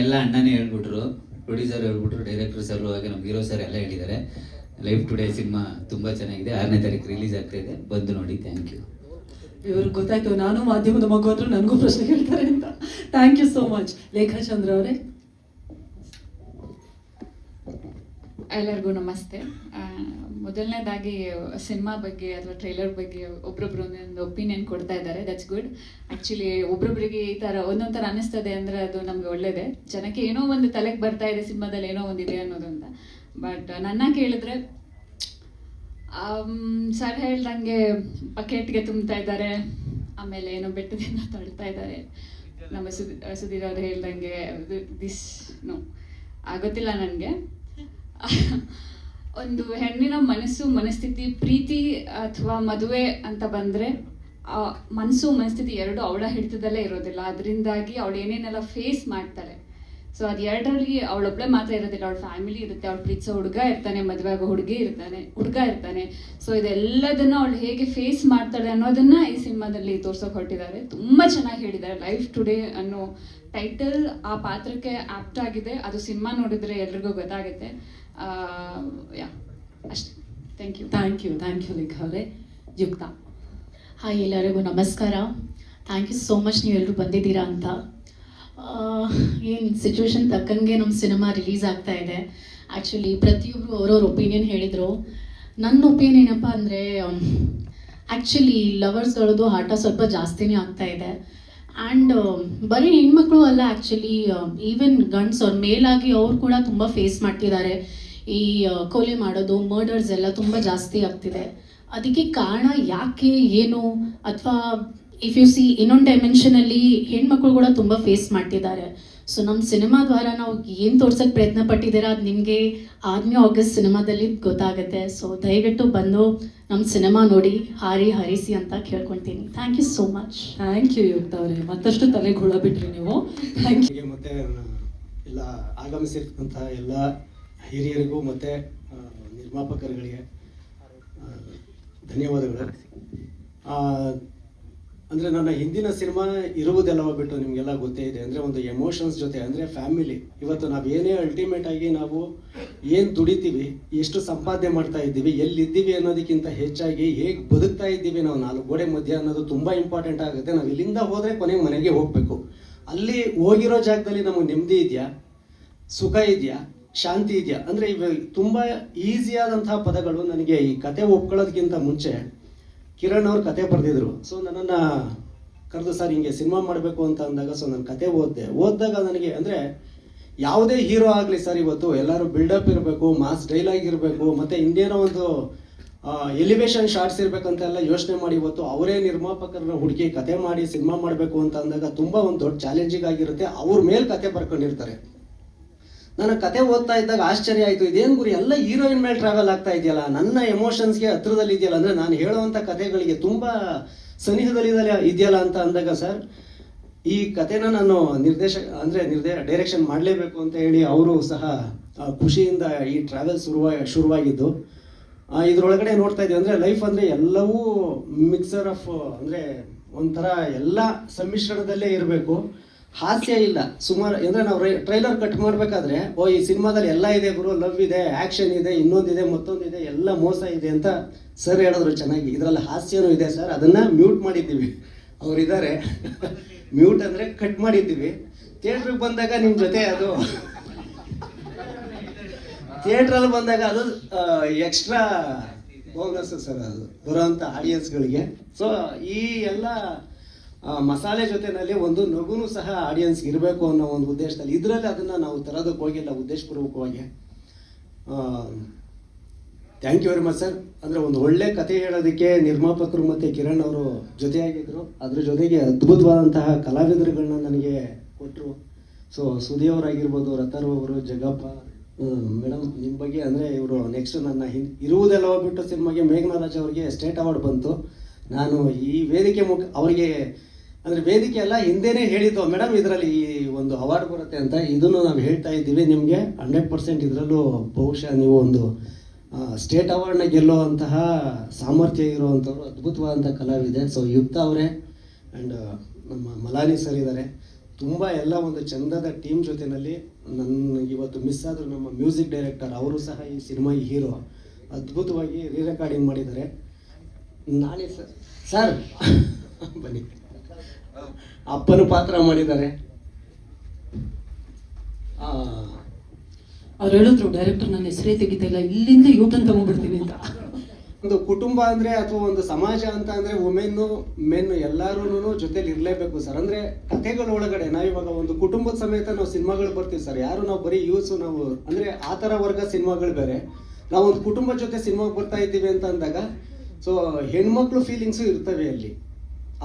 ಎಲ್ಲ ಅಣ್ಣನೇ ಹೇಳ್ಬಿಟ್ರು, producer ಹೇಳ್ಬಿಟ್ರು, director sir ಹಾಗೆ ನಮ್ಮ ಹೀರೋ ಸರ್ ಎಲ್ಲ ಹೇಳಿದ್ದಾರೆ. ಲೈಫ್ ಟುಡೇ ಸಿನಿಮಾ ತುಂಬ ಚೆನ್ನಾಗಿದೆ. 6ನೇ ತಾರೀಕು ರಿಲೀಸ್ ಆಗ್ತಾ ಇದೆ, ಬಂದು ನೋಡಿ. Thank you. ಇವ್ರಿಗೆ ಗೊತ್ತಾಯ್ತು ನಾನು ಮಾಧ್ಯಮದ ಮಗು ಆದ್ರೂ ನನಗೂ ಪ್ರಶ್ನೆ ಕೇಳ್ತಾರೆ ಅಂತ. Thank you so much. Lekha Chandra ಅವರೇ. ಎಲ್ಲರಿಗೂ ನಮಸ್ತೆ. ಮೊದಲನೇದಾಗಿ ಸಿನಿಮಾ ಬಗ್ಗೆ ಅಥವಾ ಟ್ರೈಲರ್ ಬಗ್ಗೆ ಒಬ್ರೊಬ್ರು ಒಂದೊಂದು ಒಪಿನಿಯನ್ ಕೊಡ್ತಾ ಇದ್ದಾರೆ. That's good. ಆ್ಯಕ್ಚುಲಿ ಒಬ್ರೊಬ್ರಿಗೆ ಈ ಥರ ಒಂದೊಂದು ಥರ ಅನ್ನಿಸ್ತದೆ ಅಂದರೆ ಅದು ನಮ್ಗೆ ಒಳ್ಳೇದೇ. ಜನಕ್ಕೆ ಏನೋ ಒಂದು ತಲೆಗೆ ಬರ್ತಾ ಇದೆ ಸಿನಿಮಾದಲ್ಲಿ ಏನೋ ಒಂದಿದೆ ಅನ್ನೋದು ಅಂತ. ಬಟ್ ನನ್ನ ಕೇಳಿದ್ರೆ ಸರ್ ಹೇಳ್ದಂಗೆ ಬಕೆಟ್ಗೆ ತುಂಬ್ತಾ ಇದ್ದಾರೆ, ಆಮೇಲೆ ಏನೋ ಬೆಟ್ಟದಿಂದ ತಳ್ತಾ ಇದ್ದಾರೆ. ನಮ್ಮ ಸುಧೀರ್ ಅವ್ರು ಹೇಳ್ದಂಗೆ ದಿಸ್ ನೋ ಆಗೋತ್ತಿಲ್ಲ ನನಗೆ. ಒಂದು ಹೆಣ್ಣಿನ ಮನಸ್ಥಿತಿ, ಪ್ರೀತಿ ಅಥವಾ ಮದುವೆ ಅಂತ ಬಂದರೆ ಆ ಮನಸ್ಥಿತಿ ಎರಡು ಅವಳ ಹಿಡಿತದಲ್ಲೇ ಇರೋದಿಲ್ಲ. ಅದರಿಂದಾಗಿ ಅವಳು ಏನೇನೆಲ್ಲ ಫೇಸ್ ಮಾಡ್ತಾಳೆ. ಸೊ ಅದು ಎರಡರಲ್ಲಿ ಅವಳೊಬ್ಬಳೆ ಮಾತ್ರ ಇರೋದಿಲ್ಲ, ಅವಳ ಫ್ಯಾಮಿಲಿ ಇರುತ್ತೆ, ಅವಳು ಪ್ರೀತಿಸೋ ಹುಡುಗ ಇರ್ತಾನೆ, ಮದುವೆ ಆಗೋ ಹುಡುಗ ಇರ್ತಾನೆ. ಸೊ ಇದೆಲ್ಲದನ್ನ ಅವಳು ಹೇಗೆ ಫೇಸ್ ಮಾಡ್ತಾಳೆ ಅನ್ನೋದನ್ನ ಈ ಸಿನಿಮಾದಲ್ಲಿ ತೋರ್ಸೋಕೆ ಹೊರಟಿದ್ದಾರೆ. ತುಂಬ ಚೆನ್ನಾಗಿ ಹೇಳಿದ್ದಾರೆ. ಲೈಫ್ ಟುಡೇ ಅನ್ನೋ ಟೈಟಲ್ ಆ ಪಾತ್ರಕ್ಕೆ ಆಪ್ಟ್ ಆಗಿದೆ. ಅದು ಸಿನಿಮಾ ನೋಡಿದ್ರೆ ಎಲ್ರಿಗೂ ಗೊತ್ತಾಗುತ್ತೆ. ಅಷ್ಟೇ. ಥ್ಯಾಂಕ್ ಯು ಲೇಖಾ ಅವರೇ. ಯುಕ್ತ. ಹಾಯ್, ಎಲ್ಲರಿಗೂ ನಮಸ್ಕಾರ. ಥ್ಯಾಂಕ್ ಯು ಸೋ ಮಚ್ ನೀವೆಲ್ಲರೂ ಬಂದಿದ್ದೀರಾ ಅಂತ. ಏನು ಸಿಚುವೇಶನ್ ತಕ್ಕಂಗೆ ನಮ್ಮ ಸಿನಿಮಾ ರಿಲೀಸ್ ಆಗ್ತಾ ಇದೆ. ಆ್ಯಕ್ಚುಲಿ ಪ್ರತಿಯೊಬ್ಬರು ಅವ್ರವ್ರ ಒಪಿನಿಯನ್ ಹೇಳಿದರು. ನನ್ನ ಒಪಿನಿಯನ್ ಏನಪ್ಪ ಅಂದರೆ, ಆ್ಯಕ್ಚುಲಿ ಲವರ್ಸ್ಗಳದ್ದು ಆಟ ಸ್ವಲ್ಪ ಜಾಸ್ತಿನೇ ಆಗ್ತಾ ಇದೆ. ಆ್ಯಂಡ್ ಬರೀ ಹೆಣ್ಮಕ್ಳು ಅಲ್ಲ, ಆ್ಯಕ್ಚುಲಿ ಈವನ್ ಗಂಡ್ಸ್ ಅವ್ರ ಮೇಲಾಗಿ ಅವ್ರು ಕೂಡ ತುಂಬ ಫೇಸ್ ಮಾಡ್ತಿದ್ದಾರೆ. ಈ ಕೊಲೆ ಮಾಡೋದು, ಮರ್ಡರ್ಸ್ ಎಲ್ಲ ತುಂಬ ಜಾಸ್ತಿ ಆಗ್ತಿದೆ. ಅದಕ್ಕೆ ಕಾರಣ ಯಾಕೆ, ಏನು, ಅಥವಾ ಇಫ್ ಯು ಸಿ ಇನ್ನೊಂದು ಡೈಮೆನ್ಷನಲ್ಲಿ ಹೆಣ್ಮಕ್ಳು ಕೂಡ ತುಂಬ ಫೇಸ್ ಮಾಡ್ತಿದ್ದಾರೆ. ಸೊ ನಮ್ಮ ಸಿನಿಮಾ ದ್ವಾರ ನಾವು ಏನು ತೋರ್ಸೋಕ್ಕೆ ಪ್ರಯತ್ನ ಪಟ್ಟಿದ್ದೀರಾ ಅದು ನಿಮಗೆ 8ನೇ ಆಗಸ್ಟ್ ಸಿನಿಮಾದಲ್ಲಿ ಗೊತ್ತಾಗುತ್ತೆ. ಸೊ ದಯವಿಟ್ಟು ಬಂದು ನಮ್ಮ ಸಿನಿಮಾ ನೋಡಿ, ಹರಿಸಿ ಅಂತ ಕೇಳ್ಕೊಳ್ತೀನಿ. Thank you so much. Thank you Yukta ಅವರೇ. ಮತ್ತಷ್ಟು ತಲೆಗೆ ಹುಳ ಬಿಟ್ರಿ ನೀವು. Thank you. ಮತ್ತು ಎಲ್ಲ ಆಗಮಿಸಿರ್ತಕ್ಕಂತಹ ಎಲ್ಲ ಹಿರಿಯರಿಗೂ ಮತ್ತು ನಿರ್ಮಾಪಕರುಗಳಿಗೆ ಧನ್ಯವಾದಗಳು. ಅಂದರೆ ನನ್ನ ಹಿಂದಿನ ಸಿನಿಮಾ ಇರುವುದೆಲ್ಲವ ಬಿಟ್ಟು ನಿಮಗೆಲ್ಲ ಗೊತ್ತೇ ಇದೆ. ಅಂದರೆ ಒಂದು ಎಮೋಷನ್ಸ್ ಜೊತೆ, ಅಂದರೆ ಫ್ಯಾಮಿಲಿ. ಇವತ್ತು ನಾವೇನೇ ಅಲ್ಟಿಮೇಟ್ ಆಗಿ ನಾವು ಏನು ದುಡಿತೀವಿ, ಎಷ್ಟು ಸಂಪಾದನೆ ಮಾಡ್ತಾ ಇದ್ದೀವಿ, ಎಲ್ಲಿದ್ದೀವಿ ಅನ್ನೋದಕ್ಕಿಂತ ಹೆಚ್ಚಾಗಿ ಹೇಗೆ ಬದುಕ್ತಾ ಇದ್ದೀವಿ ನಾವು 4 ಗೋಡೆ ಮಧ್ಯೆ ಅನ್ನೋದು ತುಂಬ ಇಂಪಾರ್ಟೆಂಟ್ ಆಗುತ್ತೆ. ನಾವು ಇಲ್ಲಿಂದ ಹೋದರೆ ಕೊನೆಗೆ ಮನೆಗೆ ಹೋಗಬೇಕು. ಅಲ್ಲಿ ಹೋಗಿರೋ ಜಾಗದಲ್ಲಿ ನಮಗೆ ನೆಮ್ಮದಿ ಇದೆಯಾ, ಸುಖ ಇದೆಯಾ, ಶಾಂತಿ ಇದೆಯಾ? ಅಂದರೆ ಇವ ತುಂಬ ಈಸಿಯಾದಂತಹ ಪದಗಳು. ನನಗೆ ಈ ಕತೆ ಒಪ್ಕೊಳ್ಳೋದಕ್ಕಿಂತ ಮುಂಚೆ ಕಿರಣ್ ಅವ್ರು ಕತೆ ಬರೆದಿದ್ರು. ಸೊ ನನ್ನನ್ನು ಕರೆದು, ಸರ್ ಹಿಂಗೆ ಸಿನಿಮಾ ಮಾಡಬೇಕು ಅಂತ ಅಂದಾಗ, ಸೊ ನಾನು ಕತೆ ಓದಿದಾಗ ನನಗೆ, ಅಂದರೆ ಯಾವುದೇ ಹೀರೋ ಆಗಲಿ ಸರ್, ಇವತ್ತು ಎಲ್ಲರೂ ಬಿಲ್ಡಪ್ ಇರಬೇಕು, ಮಾಸ್ ಡೈಲಾಗ್ ಇರಬೇಕು, ಮತ್ತು ಇನ್ನೇನೋ ಒಂದು ಎಲಿವೇಶನ್ ಶಾರ್ಟ್ಸ್ ಇರಬೇಕಂತೆಲ್ಲ ಯೋಚನೆ ಮಾಡಿ ಇವತ್ತು ಅವರೇ ನಿರ್ಮಾಪಕರನ್ನ ಹುಡುಕಿ ಕತೆ ಮಾಡಿ ಸಿನಿಮಾ ಮಾಡಬೇಕು ಅಂತ ಅಂದಾಗ ತುಂಬ ಒಂದು ದೊಡ್ಡ ಚಾಲೆಂಜಿಂಗ್ ಆಗಿರುತ್ತೆ. ಅವ್ರ ಮೇಲೆ ಕತೆ ಬರ್ಕೊಂಡಿರ್ತಾರೆ. ನಾನು ಕತೆ ಓದ್ತಾ ಇದ್ದಾಗ ಆಶ್ಚರ್ಯ ಆಯಿತು, ಇದೇನು ಗುರಿ ಎಲ್ಲ ಹೀರೋಯಿನ್ ಮೇಲೆ ಟ್ರಾವೆಲ್ ಆಗ್ತಾ ಇದೆಯಲ್ಲ, ನನ್ನ ಎಮೋಷನ್ಸ್ಗೆ ಹತ್ರದಲ್ಲಿ ಇದೆಯಲ್ಲ, ಅಂದರೆ ನಾನು ಹೇಳುವಂಥ ಕತೆಗಳಿಗೆ ತುಂಬ ಸನಿಹದಲ್ಲಿ ಇದೆಯಲ್ಲ ಅಂತ ಅಂದಾಗ, ಸರ್ ಈ ಕತೆನ ನಾನು ಡೈರೆಕ್ಷನ್ ಮಾಡಲೇಬೇಕು ಅಂತ ಹೇಳಿ ಅವರು ಸಹ ಖುಷಿಯಿಂದ ಈ ಟ್ರಾವೆಲ್ ಶುರುವಾಗಿದ್ದು. ಇದರೊಳಗಡೆ ನೋಡ್ತಾ ಇದ್ದೀವಿ ಅಂದರೆ ಲೈಫ್ ಅಂದರೆ ಎಲ್ಲವೂ ಮಿಕ್ಸರ್ ಆಫ್, ಅಂದರೆ ಒಂಥರ ಎಲ್ಲ ಸಮ್ಮಿಶ್ರಣದಲ್ಲೇ ಇರಬೇಕು. ಹಾಸ್ಯ ಇಲ್ಲ ಸುಮಾರು. ಅಂದರೆ ನಾವು ಟ್ರೈಲರ್ ಕಟ್ ಮಾಡಬೇಕಾದ್ರೆ, ಈ ಸಿನಿಮಾದಲ್ಲಿ ಎಲ್ಲ ಇದೆ ಗುರು, ಲವ್ ಇದೆ, ಆ್ಯಕ್ಷನ್ ಇದೆ, ಇನ್ನೊಂದಿದೆ, ಮತ್ತೊಂದಿದೆ, ಎಲ್ಲ ಮೋಸ ಇದೆ ಅಂತ ಸರ್ ಹೇಳಿದ್ರು ಚೆನ್ನಾಗಿ. ಇದರಲ್ಲಿ ಹಾಸ್ಯನೂ ಇದೆ ಸರ್, ಅದನ್ನು ಮ್ಯೂಟ್ ಮಾಡಿದ್ದೀವಿ. ಅವರಿದ್ದಾರೆ ಮ್ಯೂಟ್ ಅಂದರೆ ಕಟ್ ಮಾಡಿದ್ದೀವಿ. ಥಿಯೇಟ್ರಿಗೆ ಬಂದಾಗ ನಿಮ್ಮ ಜೊತೆ ಅದು ಥಿಯೇಟ್ರಲ್ಲಿ ಬಂದಾಗ ಅದು ಎಕ್ಸ್ಟ್ರಾ ಬೋನಸ್ ಸರ್, ಅದು ಬರೋವಂಥ ಆಡಿಯನ್ಸ್ಗಳಿಗೆ. ಸೊ ಈ ಎಲ್ಲ ಮಸಾಲೆ ಜೊತೆಯಲ್ಲಿ ಒಂದು ನಗುನು ಸಹ ಆಡಿಯನ್ಸ್ಗೆ ಇರಬೇಕು ಅನ್ನೋ ಒಂದು ಉದ್ದೇಶದಲ್ಲಿ ಇದರಲ್ಲಿ ಅದನ್ನು ನಾವು ತರೋದಕ್ಕೆ ಹೋಗಿಲ್ಲ ಉದ್ದೇಶಪೂರ್ವಕವಾಗಿ. Thank you very much sir. ಅಂದರೆ ಒಂದು ಒಳ್ಳೆ ಕತೆ ಹೇಳೋದಕ್ಕೆ ನಿರ್ಮಾಪಕರು ಮತ್ತು ಕಿರಣ್ ಅವರು ಜೊತೆಯಾಗಿದ್ದರು. ಅದ್ರ ಜೊತೆಗೆ ಅದ್ಭುತವಾದಂತಹ ಕಲಾವಿದರುಗಳನ್ನ ನನಗೆ ಕೊಟ್ಟರು. ಸೊ ಸುದಿ ಅವರಾಗಿರ್ಬೋದು, ರತನ್ ಅವರು, ಜಗಪ್ಪ ಮೇಡಮ್, ನಿಮ್ಮ ಬಗ್ಗೆ ಅಂದರೆ ಇವರು ನೆಕ್ಸ್ಟ್ ನನ್ನ ಇರುವುದೆಲ್ಲ ಬಿಟ್ಟು ಸಿನಿಮಾಗೆ ಮೇಘನಾರಾಜ್ ಅವರಿಗೆ ಸ್ಟೇಟ್ ಅವಾರ್ಡ್ ಬಂತು. ನಾನು ಈ ವೇದಿಕೆ ಅವರಿಗೆ, ಅಂದರೆ ವೇದಿಕೆ ಎಲ್ಲ ಹಿಂದೆನೇ ಹೇಳಿದ್ದು, ಮೇಡಮ್ ಇದರಲ್ಲಿ ಈ ಒಂದು ಅವಾರ್ಡ್ ಬರುತ್ತೆ ಅಂತ. ಇದನ್ನು ನಾವು ಹೇಳ್ತಾ ಇದ್ದೀವಿ ನಿಮಗೆ 100% ಇದರಲ್ಲೂ ಬಹುಶಃ ನೀವು ಒಂದು ಸ್ಟೇಟ್ ಅವಾರ್ಡ್ನ ಗೆಲ್ಲುವಂತಹ ಸಾಮರ್ಥ್ಯ ಇರುವಂಥವ್ರು, ಅದ್ಭುತವಾದಂಥ ಕಲಾವಿದೆ. ಸೊ ಯುಕ್ತ ಅವರೇ ಆ್ಯಂಡ್ ನಮ್ಮ ಮಲಾನಿ ಸರ್ ಇದ್ದಾರೆ. ತುಂಬ ಎಲ್ಲ ಒಂದು ಚಂದದ ಟೀಮ್ ಜೊತೆಯಲ್ಲಿ ನನ್ನ ಇವತ್ತು ಮಿಸ್ ಆದರೂ ನಮ್ಮ ಮ್ಯೂಸಿಕ್ ಡೈರೆಕ್ಟರ್ ಅವರು ಸಹ ಈ ಸಿನಿಮಾ ಹೀರೋ ಅದ್ಭುತವಾಗಿ ರೀ ರೆಕಾರ್ಡಿಂಗ್ ಮಾಡಿದ್ದಾರೆ. ನಾನೇ ಸರ್ ಬನ್ನಿ, ಅಪ್ಪನ ಪಾತ್ರ ಮಾಡಿದ್ದಾರೆ. ಅವ್ರು ಹೇಳಿದ್ರು ಡೈರೆಕ್ಟರ್ ನನ್ನ ಹೆಸರೇ ತೆಗಿತಿಲ್ಲ, ಇಲ್ಲಿಂದ ಯೂಟನ್ ತಗೊಂಡ್ಬಿಡ್ತೀನಿ ಅಂತ. ಒಂದು ಕುಟುಂಬ ಅಂದರೆ ಅಥವಾ ಒಂದು ಸಮಾಜ ಅಂತ ಅಂದರೆ ವುಮೆನ್ನು ಮೆನ್ ಎಲ್ಲರೂ ಜೊತೆಲಿ ಇರಲೇಬೇಕು ಸರ್. ಅಂದರೆ ಕಥೆಗಳ ಒಳಗಡೆ ನಾವಿವಾಗ ಒಂದು ಕುಟುಂಬದ ಸಮೇತ ನಾವು ಸಿನಿಮಾಗಳು ಬರ್ತೀವಿ ಸರ್. ಯಾರು ನಾವು ಬರೀ ಯೂಸು ನಾವು ಅಂದರೆ ಆ ಥರ ವರ್ಗ ಸಿನಿಮಾಗಳು ಬೇರೆ, ನಾವು ಒಂದು ಕುಟುಂಬದ ಜೊತೆ ಸಿನಿಮಾಗೆ ಬರ್ತಾ ಇದ್ದೀವಿ ಅಂತ ಅಂದಾಗ ಸೊ ಹೆಣ್ಮಕ್ಳು ಫೀಲಿಂಗ್ಸು ಇರ್ತವೆ ಅಲ್ಲಿ.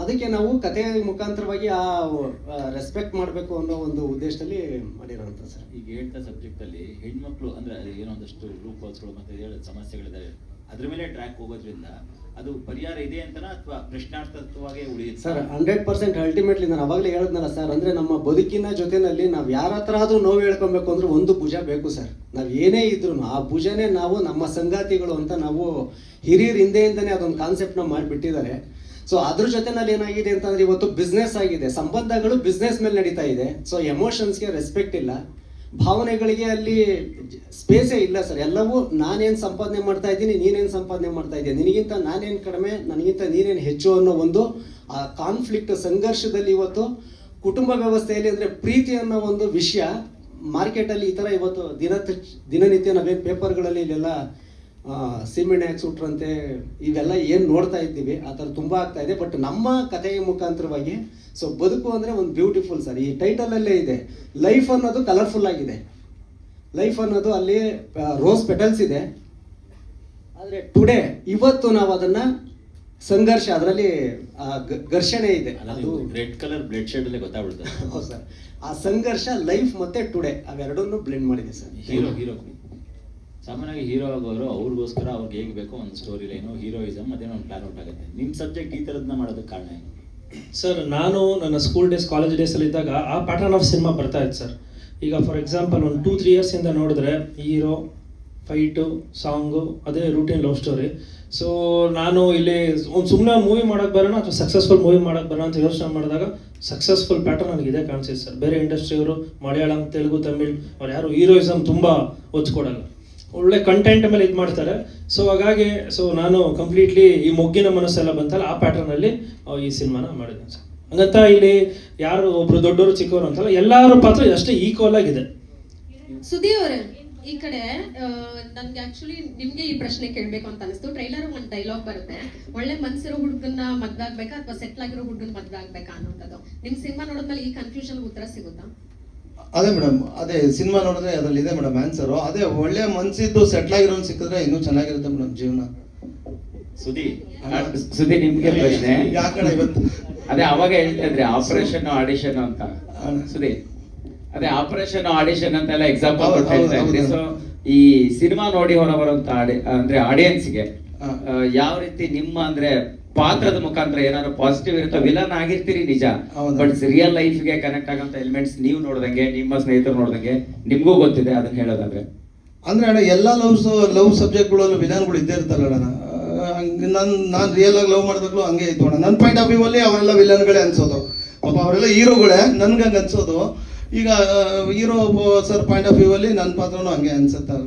ಅದಕ್ಕೆ ನಾವು ಕಥೆಯ ಮುಖಾಂತರವಾಗಿ ಆ ರೆಸ್ಪೆಕ್ಟ್ ಮಾಡಬೇಕು ಅನ್ನೋ ಒಂದು ಉದ್ದೇಶದಲ್ಲಿ ಮಾಡಿರೋಂಥ ಸರ್. ಈಗ ಹೇಳ್ತಾ ಸಬ್ಜೆಕ್ಟಲ್ಲಿ ಹೆಣ್ಮಕ್ಳು ಅಂದರೆ ಅದು ಏನೋ ಒಂದಷ್ಟು ರೂಪಗಳು ಮತ್ತು ಸಮಸ್ಯೆಗಳಿದ್ದಾವೆ, ಅದ್ರ ಮೇಲೆ ಟ್ರ್ಯಾಕ್ ಹೋಗೋದ್ರಿಂದ ಅದು ಪರಿಹಾರ ಇದೆ ಅಂತನಾ ಅಥವಾ ಪ್ರಶ್ನಾರ್ಥಕವಾಗಿ ಉಳಿಯುತ್ತೆ ಸರ್? 100% ಅಲ್ಟಿಮೇಟ್ಲಿ ನಾನು ಅವಾಗಲೇ ಹೇಳಿದ್ನಲ್ಲ ಸರ್, ಅಂದರೆ ನಮ್ಮ ಬದುಕಿನ ಜೊತೆಯಲ್ಲಿ ನಾವು ಯಾರ ಹತ್ರ ಆದ್ರೂ ನೋವು ಹೇಳ್ಕೊಬೇಕು ಅಂದ್ರೆ ಒಂದು ಭುಜ ಬೇಕು ಸರ್. ನಾವು ಏನೇ ಇದ್ರು ಆ ಭುಜನೇ ನಾವು ನಮ್ಮ ಸಂಗಾತಿಗಳು ಅಂತ ನಾವು ಹಿರಿಯರ ಹಿಂದೆಯಿಂದನೇ ಅದೊಂದು ಕಾನ್ಸೆಪ್ಟ್ನ ಮಾಡಿಬಿಟ್ಟಿದ್ದಾರೆ. ಸೊ ಅದ್ರ ಜೊತೆನಲ್ಲಿ ಏನಾಗಿದೆ ಅಂತಂದ್ರೆ ಇವತ್ತು ಬಿಸ್ನೆಸ್ ಆಗಿದೆ, ಸಂಬಂಧಗಳು ಬಿಸ್ನೆಸ್ ಮೇಲೆ ನಡೀತಾ ಇದೆ. ಸೊ ಎಮೋಷನ್ಸ್ಗೆ ರೆಸ್ಪೆಕ್ಟ್ ಇಲ್ಲ, ಭಾವನೆಗಳಿಗೆ ಅಲ್ಲಿ ಸ್ಪೇಸೇ ಇಲ್ಲ ಸರ್. ಎಲ್ಲವೂ ನಾನೇನು ಸಂಪಾದನೆ ಮಾಡ್ತಾ ಇದ್ದೀನಿ, ನೀನೇನು ಸಂಪಾದನೆ ಮಾಡ್ತಾ ಇದ್ದೀನಿ, ನಿನಗಿಂತ ನಾನೇನು ಕಡಿಮೆ, ನನಗಿಂತ ನೀನೇನು ಹೆಚ್ಚು ಅನ್ನೋ ಒಂದು ಆ ಕಾನ್ಫ್ಲಿಕ್ಟ್ ಸಂಘರ್ಷದಲ್ಲಿ ಇವತ್ತು ಕುಟುಂಬ ವ್ಯವಸ್ಥೆಯಲ್ಲಿ ಅಂದರೆ ಪ್ರೀತಿ ಅನ್ನೋ ಒಂದು ವಿಷಯ ಮಾರ್ಕೆಟಲ್ಲಿ ಈ ಥರ ಇವತ್ತು ದಿನನಿತ್ಯ ನಾವೇನು ಪೇಪರ್ಗಳಲ್ಲಿ ಇಲ್ಲೆಲ್ಲ ಸೀಮೆಣ್ಣೆ ಹಾಕಿ ಸುಟ್ರಂತೆ ಇವೆಲ್ಲ ಏನು ನೋಡ್ತಾ ಇದ್ದೀವಿ ಆ ಥರ ತುಂಬ ಆಗ್ತಾ ಇದೆ. ಬಟ್ ನಮ್ಮ ಕಥೆಯ ಮುಖಾಂತರವಾಗಿ ಸೊ ಬದುಕು ಅಂದರೆ ಒಂದು ಬ್ಯೂಟಿಫುಲ್ ಸರ್. ಈ ಟೈಟಲಲ್ಲೇ ಇದೆ, ಲೈಫ್ ಅನ್ನೋದು ಕಲರ್ಫುಲ್ ಆಗಿದೆ. ಲೈಫ್ ಅನ್ನೋದು ಅಲ್ಲಿ ರೋಸ್ ಪೆಟಲ್ಸ್ ಇದೆ, ಆದರೆ ಟುಡೇ ಇವತ್ತು ನಾವು ಅದನ್ನು ಸಂಘರ್ಷ, ಅದರಲ್ಲಿ ಘರ್ಷಣೆ ಇದೆ. ಅದು ರೆಡ್ ಕಲರ್ ಬ್ಲಡ್ ಶೇಡ್ ಅಲ್ಲೇ ಗೊತ್ತಾಗ್ಬಿಡುತ್ತೆ. ಹೌದು ಸರ್, ಆ ಸಂಘರ್ಷ ಲೈಫ್ ಮತ್ತೆ ಟುಡೇ ಅವೆರಡನ್ನೂ ಬ್ಲೆಂಡ್ ಮಾಡಿದೆ ಸರ್. ಹೀರೋ ಸಾಮಾನ್ಯವಾಗಿ ಹೀರೋ ಆಗೋರು ಅವ್ರಿಗೋಸ್ಕರ ಅವ್ರಿಗೆ ಹೇಗೆ ಬೇಕೋ ಒಂದು ಸ್ಟೋರಿ ಲೈನು, ಹೀರೋಯಿಸಮ್ ಅದೇನೋ ಒಂದು ಪ್ಲಾನ್ ಔಟ್ ಆಗುತ್ತೆ. ನಿಮ್ಮ ಸಬ್ಜೆಕ್ಟ್ ಈ ಥರದನ್ನ ಮಾಡೋದಕ್ಕೆ ಕಾರಣ ಏನು? ಸರ್, ನಾನು ನನ್ನ ಸ್ಕೂಲ್ ಡೇಸ್ ಕಾಲೇಜ್ ಡೇಸಲ್ಲಿ ಇದ್ದಾಗ ಆ ಪ್ಯಾಟರ್ನ್ ಆಫ್ ಸಿನಿಮಾ ಬರ್ತಾ ಇತ್ತು ಸರ್. ಈಗ ಫಾರ್ ಎಕ್ಸಾಂಪಲ್ ಒಂದು 2-3 ಇಯರ್ಸಿಂದ ನೋಡಿದ್ರೆ ಹೀರೋ, ಫೈಟು, ಸಾಂಗು, ಅದೇ ರೂಟೀನ್ ಲವ್ ಸ್ಟೋರಿ. ಸೊ ನಾನು ಇಲ್ಲಿ ಒಂದು ಸುಮ್ಮನೆ ಮೂವಿ ಮಾಡೋಕ್ಕೆ ಬರೋಣ ಅಥವಾ ಸಕ್ಸಸ್ಫುಲ್ ಮೂವಿ ಮಾಡೋಕ್ಕೆ ಬರೋಣ ಅಂತ ಯೋಚನೆ ಮಾಡಿದಾಗ ಸಕ್ಸಸ್ಫುಲ್ ಪ್ಯಾಟರ್ನ್ ನನಗೆ ಇದೇ ಕಾಣಿಸಿದೆ ಸರ್. ಬೇರೆ ಇಂಡಸ್ಟ್ರಿಯವರು ಮಲಯಾಳಂ, ತೆಲುಗು, ತಮಿಳ್ ಅವ್ರು ಯಾರು ಹೀರೋಯಿಸಮ್ ತುಂಬ ಒಚ್ಕೊಡಲ್ಲ, ಒಳ್ಳೆ ಕಂಟೆಂಟ್ ಮೇಲೆ ಇದು ಮಾಡ್ತಾರೆ. ಸೊ ಹಾಗಾಗಿ ನಾನು ಕಂಪ್ಲೀಟ್ಲಿ ಈ ಮೊಗ್ಗಿನ ಮನಸ್ಸೆಲ್ಲ ಬಂತಲ್ಲ ಆ ಪ್ಯಾಟರ್ನಲ್ಲಿ ಈ ಸಿನಿಮಾನ ಮಾಡಿದ್ದೇನೆ ಸರ್. ಹಂಗಂತ ಇಲ್ಲಿ ಯಾರು ಒಬ್ರು ದೊಡ್ಡವರು ಚಿಕ್ಕವರು ಅಂತಲ್ಲ, ಎಲ್ಲರ ಪಾತ್ರ ಅಷ್ಟೇ ಈಕ್ವಲ್ ಆಗಿದೆ. ಸುದೀಪ್ ಅವರೇ, ಈ ಕಡೆ ನನ್ಗೆ ಆಕ್ಚುಲಿ ನಿಮ್ಗೆ ಈ ಪ್ರಶ್ನೆ ಕೇಳ್ಬೇಕು ಅಂತ ಅನಿಸ್ತು. ಟ್ರೈಲರ್ ಒಂದು ಡೈಲಾಗ್ ಬರುತ್ತೆ, ಒಳ್ಳೆ ಮನ್ಸಿರೋ ಹುಡುಗನ್ನ ಮದ್ವೆ ಆಗ್ಬೇಕಾ ಅಥವಾ ಸೆಟ್ಲ್ ಆಗಿರೋ ಹುಡುಗನ ಮದ್ವೆ ಆಗ್ಬೇಕಾ ಅನ್ನೋಂಥದ್ದು. ನಿಮ್ ಸಿನಿಮಾ ನೋಡಿದ್ಮೇಲೆ ಈ ಕನ್ಫ್ಯೂಷನ್ ಉತ್ತರ ಸಿಗುತ್ತಾ? ಅದೇ ಮೇಡಮ್, ಅದೇ ಸಿನಿಮಾ ನೋಡಿದ್ರೆ ಅದ್ರಲ್ಲಿ ಇದೆ ಮೇಡಮ್ ಆನ್ಸರು. ಅದೇ ಒಳ್ಳೆ ಮನ್ಸಿದ್ದು ಸೆಟ್ಲ್ ಆಗಿರೋನ್ ಸಿಕ್ಕಿದ್ರೆ ಇನ್ನೂ ಚೆನ್ನಾಗಿರುತ್ತೆ ಮೇಡಮ್ ಜೀವನ. ಸುದ್ದಿ ನಿಮ್ಗೆ ಪ್ರಶ್ನೆ ಯಾಕಡೆ ಇವತ್ತು ಅದೇ ಅವಾಗ ಹೇಳ್ತಾ ಇದ್ರಿ ಆಪರೇಷನ್ ಆಡಿಷನ್ ಅಂತ. ಸುದ್ದಿ ಅದೇ ಆಪರೇಷನ್ ಆಡಿಷನ್ ಅಂತೆಲ್ಲ ಎಕ್ಸಾಂಪಲ್ ಕೊಟ್ಟು ಹೇಳ್ತಾ ಇದ್ರಿ. ಸೊ ಈ ಸಿನಿಮಾ ನೋಡಿ ಹೊರಬರುವಂತ ಅಂದ್ರೆ ಆಡಿಯನ್ಸ್ಗೆ ಯಾವ ರೀತಿ ನಿಮ್ಮ ಅಂದ್ರೆ ಪಾತ್ರದ ಮುಖಾಂತರ ಏನಾದ್ರು ಪಾಸಿಟಿವ್ ಇರುತ್ತೆ? ವಿಲನ್ ಆಗಿರ್ತೀರಿ ನಿಜ, ಬಟ್ ರಿಯಲ್ ಲೈಫ್ಗೆ ಕನೆಕ್ಟ್ ಆಗಂತ ಎಲಿಮೆಂಟ್ಸ್ ನೀವು ನೋಡ್ದಂಗೆ, ನಿಮ್ಮ ಸ್ನೇಹಿತರು ನೋಡ್ದಂಗೆ ನಿಮ್ಗೂ ಗೊತ್ತಿದೆ, ಅದನ್ನ ಹೇಳೋದಾದ್ರೆ ಅಂದ್ರೆ ಅಣ್ಣ ಎಲ್ಲ ಲವ್ ಸಬ್ಜೆಕ್ಟ್ಗಳಲ್ಲೂ ವಿಲನ್ಗಳು ಇದ್ದೇ ಇರ್ತಲ್ಲ ಅಣ್ಣ. ನಾನು ರಿಯಲ್ ಆಗಿ ಲವ್ ಮಾಡಿದಾಗ್ಲೂ ಹಂಗೆ ಇತ್ತು ಅಣ್ಣ. ನನ್ನ ಪಾಯಿಂಟ್ ಆಫ್ ವ್ಯೂ ಅಲ್ಲಿ ಅವರೆಲ್ಲ ವಿಲನ್ಗಳೇ ಅನ್ಸೋದು, ಪಾಪ ಅವರೆಲ್ಲ ಹೀರೋಗಳೇ ನನ್ಗೆ ಹಂಗೆ ಅನ್ಸೋದು. ಈಗ hero sir point of view ಅಲ್ಲಿ ನನ್ನ ಪಾತ್ರನೂ ಹಂಗೆ ಅನ್ಸುತ್ತೆ.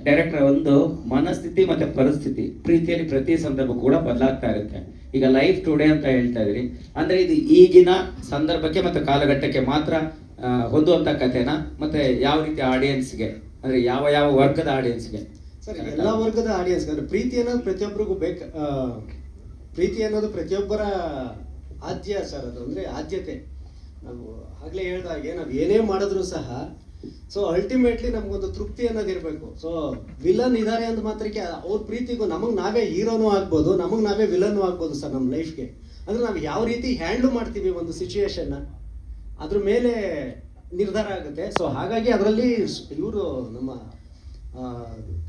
ಡೈರೆಕ್ಟರ್, ಒಂದು ಮನಸ್ಥಿತಿ ಮತ್ತೆ ಪರಿಸ್ಥಿತಿ ಪ್ರೀತಿಯಲ್ಲಿ ಪ್ರತಿ ಸಂದರ್ಭ ಕೂಡ ಬದಲಾಗ್ತಾ ಇರುತ್ತೆ. ಈಗ ಲೈಫ್ ಟುಡೇ ಅಂತ ಹೇಳ್ತಾ ಇದ್ರಿ, ಅಂದ್ರೆ ಇದು ಈಗಿನ ಸಂದರ್ಭಕ್ಕೆ ಮತ್ತೆ ಕಾಲಘಟ್ಟಕ್ಕೆ ಮಾತ್ರ ಹೊಂದುವಂತ ಕಥೆನಾ? ಮತ್ತೆ ಯಾವ ರೀತಿ ಆಡಿಯನ್ಸ್ಗೆ, ಅಂದ್ರೆ ಯಾವ ಯಾವ ವರ್ಗದ ಆಡಿಯನ್ಸ್ಗೆ? ಸರ್, ಎಲ್ಲ ವರ್ಗದ ಆಡಿಯನ್ಸ್. ಅಂದ್ರೆ ಪ್ರೀತಿ ಅನ್ನೋದು ಪ್ರತಿಯೊಬ್ಬರಿಗೂ ಪ್ರೀತಿ ಅನ್ನೋದು ಪ್ರತಿಯೊಬ್ಬರ ಆದ್ಯ ಸರ್. ಅದು ಅಂದ್ರೆ ಆದ್ಯತೆ. ನಾವು ಆಗ್ಲೇ ಹೇಳ್ದಾಗೆ ನಾವು ಏನೇ ಮಾಡಿದ್ರು ಸಹ ಸೊ ಅಲ್ಟಿಮೇಟ್ಲಿ ನಮ್ಗೊಂದು ತೃಪ್ತಿ ಅನ್ನೋದು ಇರಬೇಕು. ಸೊ ವಿಲನ್ ಇದ್ದಾರೆ ಅಂದ ಮಾತ್ರಕ್ಕೆ ಅವ್ರ ಪ್ರೀತಿಗೂ ನಮಗೆ ನಾವೇ ಹೀರೋನೂ ಆಗ್ಬೋದು, ನಮಗೆ ನಾವೇ ವಿಲನ್ನು ಆಗ್ಬೋದು ಸರ್ ನಮ್ಮ ಲೈಫ್ಗೆ. ಅಂದ್ರೆ ನಾವು ಯಾವ ರೀತಿ ಹ್ಯಾಂಡ್ಲ್ ಮಾಡ್ತೀವಿ ಒಂದು ಸಿಚುಯೇಷನ್ನ, ಅದ್ರ ಮೇಲೆ ನಿರ್ಧಾರ ಆಗುತ್ತೆ. ಸೊ ಹಾಗಾಗಿ ಅದರಲ್ಲಿ ಇವರು ನಮ್ಮ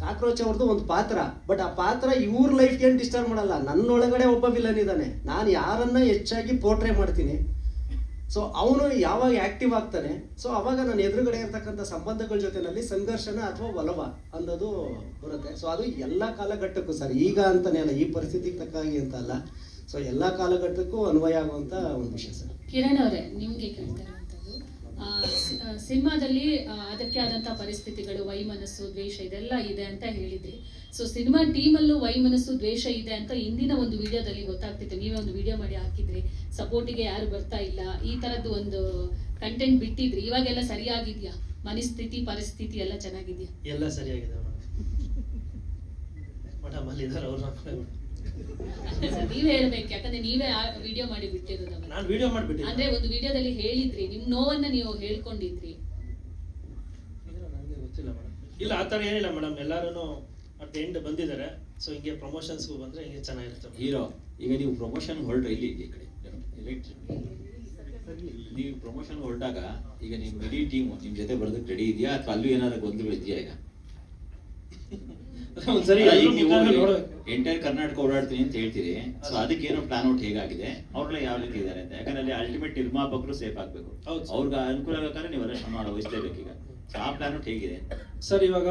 ಕಾಕ್ರೋಚ್ ಅವ್ರದ್ದು ಒಂದು ಪಾತ್ರ, ಬಟ್ ಆ ಪಾತ್ರ ಇವ್ರ ಲೈಫ್ಗೆ ಏನು ಡಿಸ್ಟರ್ಬ್ ಮಾಡಲ್ಲ. ನನ್ನೊಳಗಡೆ ಒಬ್ಬ ವಿಲನ್ ಇದ್ದಾನೆ, ನಾನು ಯಾರನ್ನ ಹೆಚ್ಚಾಗಿ ಪೋರ್ಟ್ರೇ ಮಾಡ್ತೀನಿ. ಸೊ ಅವನು ಯಾವಾಗ ಆಕ್ಟಿವ್ ಆಗ್ತಾನೆ, ಸೊ ಅವಾಗ ನಾನು ಎದುರುಗಡೆ ಇರ್ತಕ್ಕಂಥ ಸಂಬಂಧಗಳ ಜೊತೆನಲ್ಲಿ ಸಂಘರ್ಷನ ಅಥವಾ ಒಲವ ಅನ್ನೋದು ಬರುತ್ತೆ. ಸೊ ಅದು ಎಲ್ಲ ಕಾಲಘಟ್ಟಕ್ಕೂ ಸರ್, ಈಗ ಅಂತಾನೆ ಅಲ್ಲ, ಈ ಪರಿಸ್ಥಿತಿಗೆ ತಕ್ಕಾಗಿ ಅಂತ ಅಲ್ಲ, ಸೊ ಎಲ್ಲ ಕಾಲಘಟ್ಟಕ್ಕೂ ಅನ್ವಯ ಆಗುವಂಥ ಒಂದು ವಿಷಯ ಸರ್. ಕಿರಣ್ ಅವರೇ, ನಿಮಗೆ ಕೇಳ್ತಾ ಇರುವಂಥದ್ದು ಸಿನಿಮಾದಲ್ಲಿ ಅದಕ್ಕೆ ಆದಂಥ ಪರಿಸ್ಥಿತಿಗಳು, ವೈಮನಸ್ಸು, ದ್ವೇಷ ಇದೆಲ್ಲ ಇದೆ ಅಂತ ಹೇಳಿದ್ರಿ. ಸೊ ಸಿನಿಮಾ ಟೀಮಲ್ಲೂ ವೈಮನಸ್ಸು, ದ್ವೇಷ ಇದೆ ಅಂತ ಇಂದಿನ ಒಂದು ವಿಡಿಯೋದಲ್ಲಿ ಗೊತ್ತಾಗ್ತಿತ್ತು. ನೀವೇ ಒಂದು ವಿಡಿಯೋ ಮಾಡಿ ಹಾಕಿದ್ರಿ, ಸಪೋರ್ಟಿಗೆ ಯಾರು ಬರ್ತಾ ಇಲ್ಲ, ಈ ಥರದ್ದು ಒಂದು ಕಂಟೆಂಟ್ ಬಿಟ್ಟಿದ್ರಿ. ಇವಾಗೆಲ್ಲ ಸರಿಯಾಗಿದೆಯಾ? ಮನಸ್ಥಿತಿ, ಪರಿಸ್ಥಿತಿ ಎಲ್ಲ ಚೆನ್ನಾಗಿದೆಯಾ? ಎಲ್ಲ ಸರಿಯಾಗಿದೆ ಮೇಡಮ್, ಅಲ್ಲಿ ಇದ್ದಾರೆ ಅವ್ರನ್ನ. ನೀವೇ ಹೇಳ್ಬೇಕು, ಯಾಕಂದ್ರೆ ನೀವೇ ಆ ವಿಡಿಯೋ ಮಾಡಿ ಬಿಟ್ಟಿರೋದು. ನಾನು ವಿಡಿಯೋ ಮಾಡಿಬಿಟ್ಟಿದ್ದೆ ಅಂದ್ರೆ ಒಂದು ವಿಡಿಯೋದಲ್ಲಿ ಹೇಳಿದ್ರಿ, ನಿಮ್ ನೋವನ್ನ ನೀವು ಹೇಳ್ಕೊಂಡಿದ್ರಿ. ನನಗೆ ಗೊತ್ತಿಲ್ಲ ಮೇಡಮ್. ಇಲ್ಲ, ಆ ಥರ ಏನಿಲ್ಲ ಮೇಡಮ್, ಎಲ್ಲರೂ ಅಟ್ ಎಂಡ್ ಬಂದಿದ್ದಾರೆ. ಸೊ ಹಿಂಗೆ ಪ್ರಮೋಷನ್ಸ್ಗೂ ಬಂದ್ರೆ ಹಿಂಗೆ ಚೆನ್ನಾಗಿರುತ್ತೆ. ಹೀರೋ, ಈಗ ನೀವು ಪ್ರಮೋಷನ್ ಹೊರಡ್ರೆ ಇಲ್ಲಿ ಈ ಕಡೆ ರೈಟ್, ನೀವು ಪ್ರಮೋಷನ್ ಹೊರಟಾಗ ಈಗ ನಿಮ್ಮ ಇಡೀ ಟೀಮ್ ನಿಮ್ ಜೊತೆ ಬರೋದಕ್ಕೆ ರೆಡಿ ಇದೆಯಾ, ಅಥವಾ ಅಲ್ಲೂ ಏನಾದ್ರು ಗೊಂದಲಗಳು ಇದೆಯಾ? ಈಗ ಒಂದ್ಸರಿ ಎಂಟೈರ್ ಕರ್ನಾಟಕ ಓಡಾಡ್ತೀನಿ ಅಂತ ಹೇಳ್ತೀರಿ, ಸೊ ಅದಕ್ಕೆ ಏನೋ ಪ್ಲಾನ್ ಔಟ್ ಹೇಗಾಗಿದೆ, ಅವ್ರೆಲ್ಲ ಯಾವ ರೀತಿ ಇದ್ದಾರೆ ಅಂತ. ಯಾಕಂದ್ರೆ ಅಲ್ಲಿ ಅಲ್ಟಿಮೇಟ್ ನಿರ್ಮಾಪಕರು ಸೇಫ್ ಆಗ್ಬೇಕು, ಅವ್ರಿಗೆ ಅನುಕೂಲ ಬೇಕಾದ್ರೆ ನೀವೆಲ್ಲ ಶ್ರಮ ವಹಿಸ್ಲೇಬೇಕು. ಈಗ ಆ ಪ್ಲಾನ್ ಔಟ್ ಹೇಗಿದೆ ಸರ್? ಇವಾಗ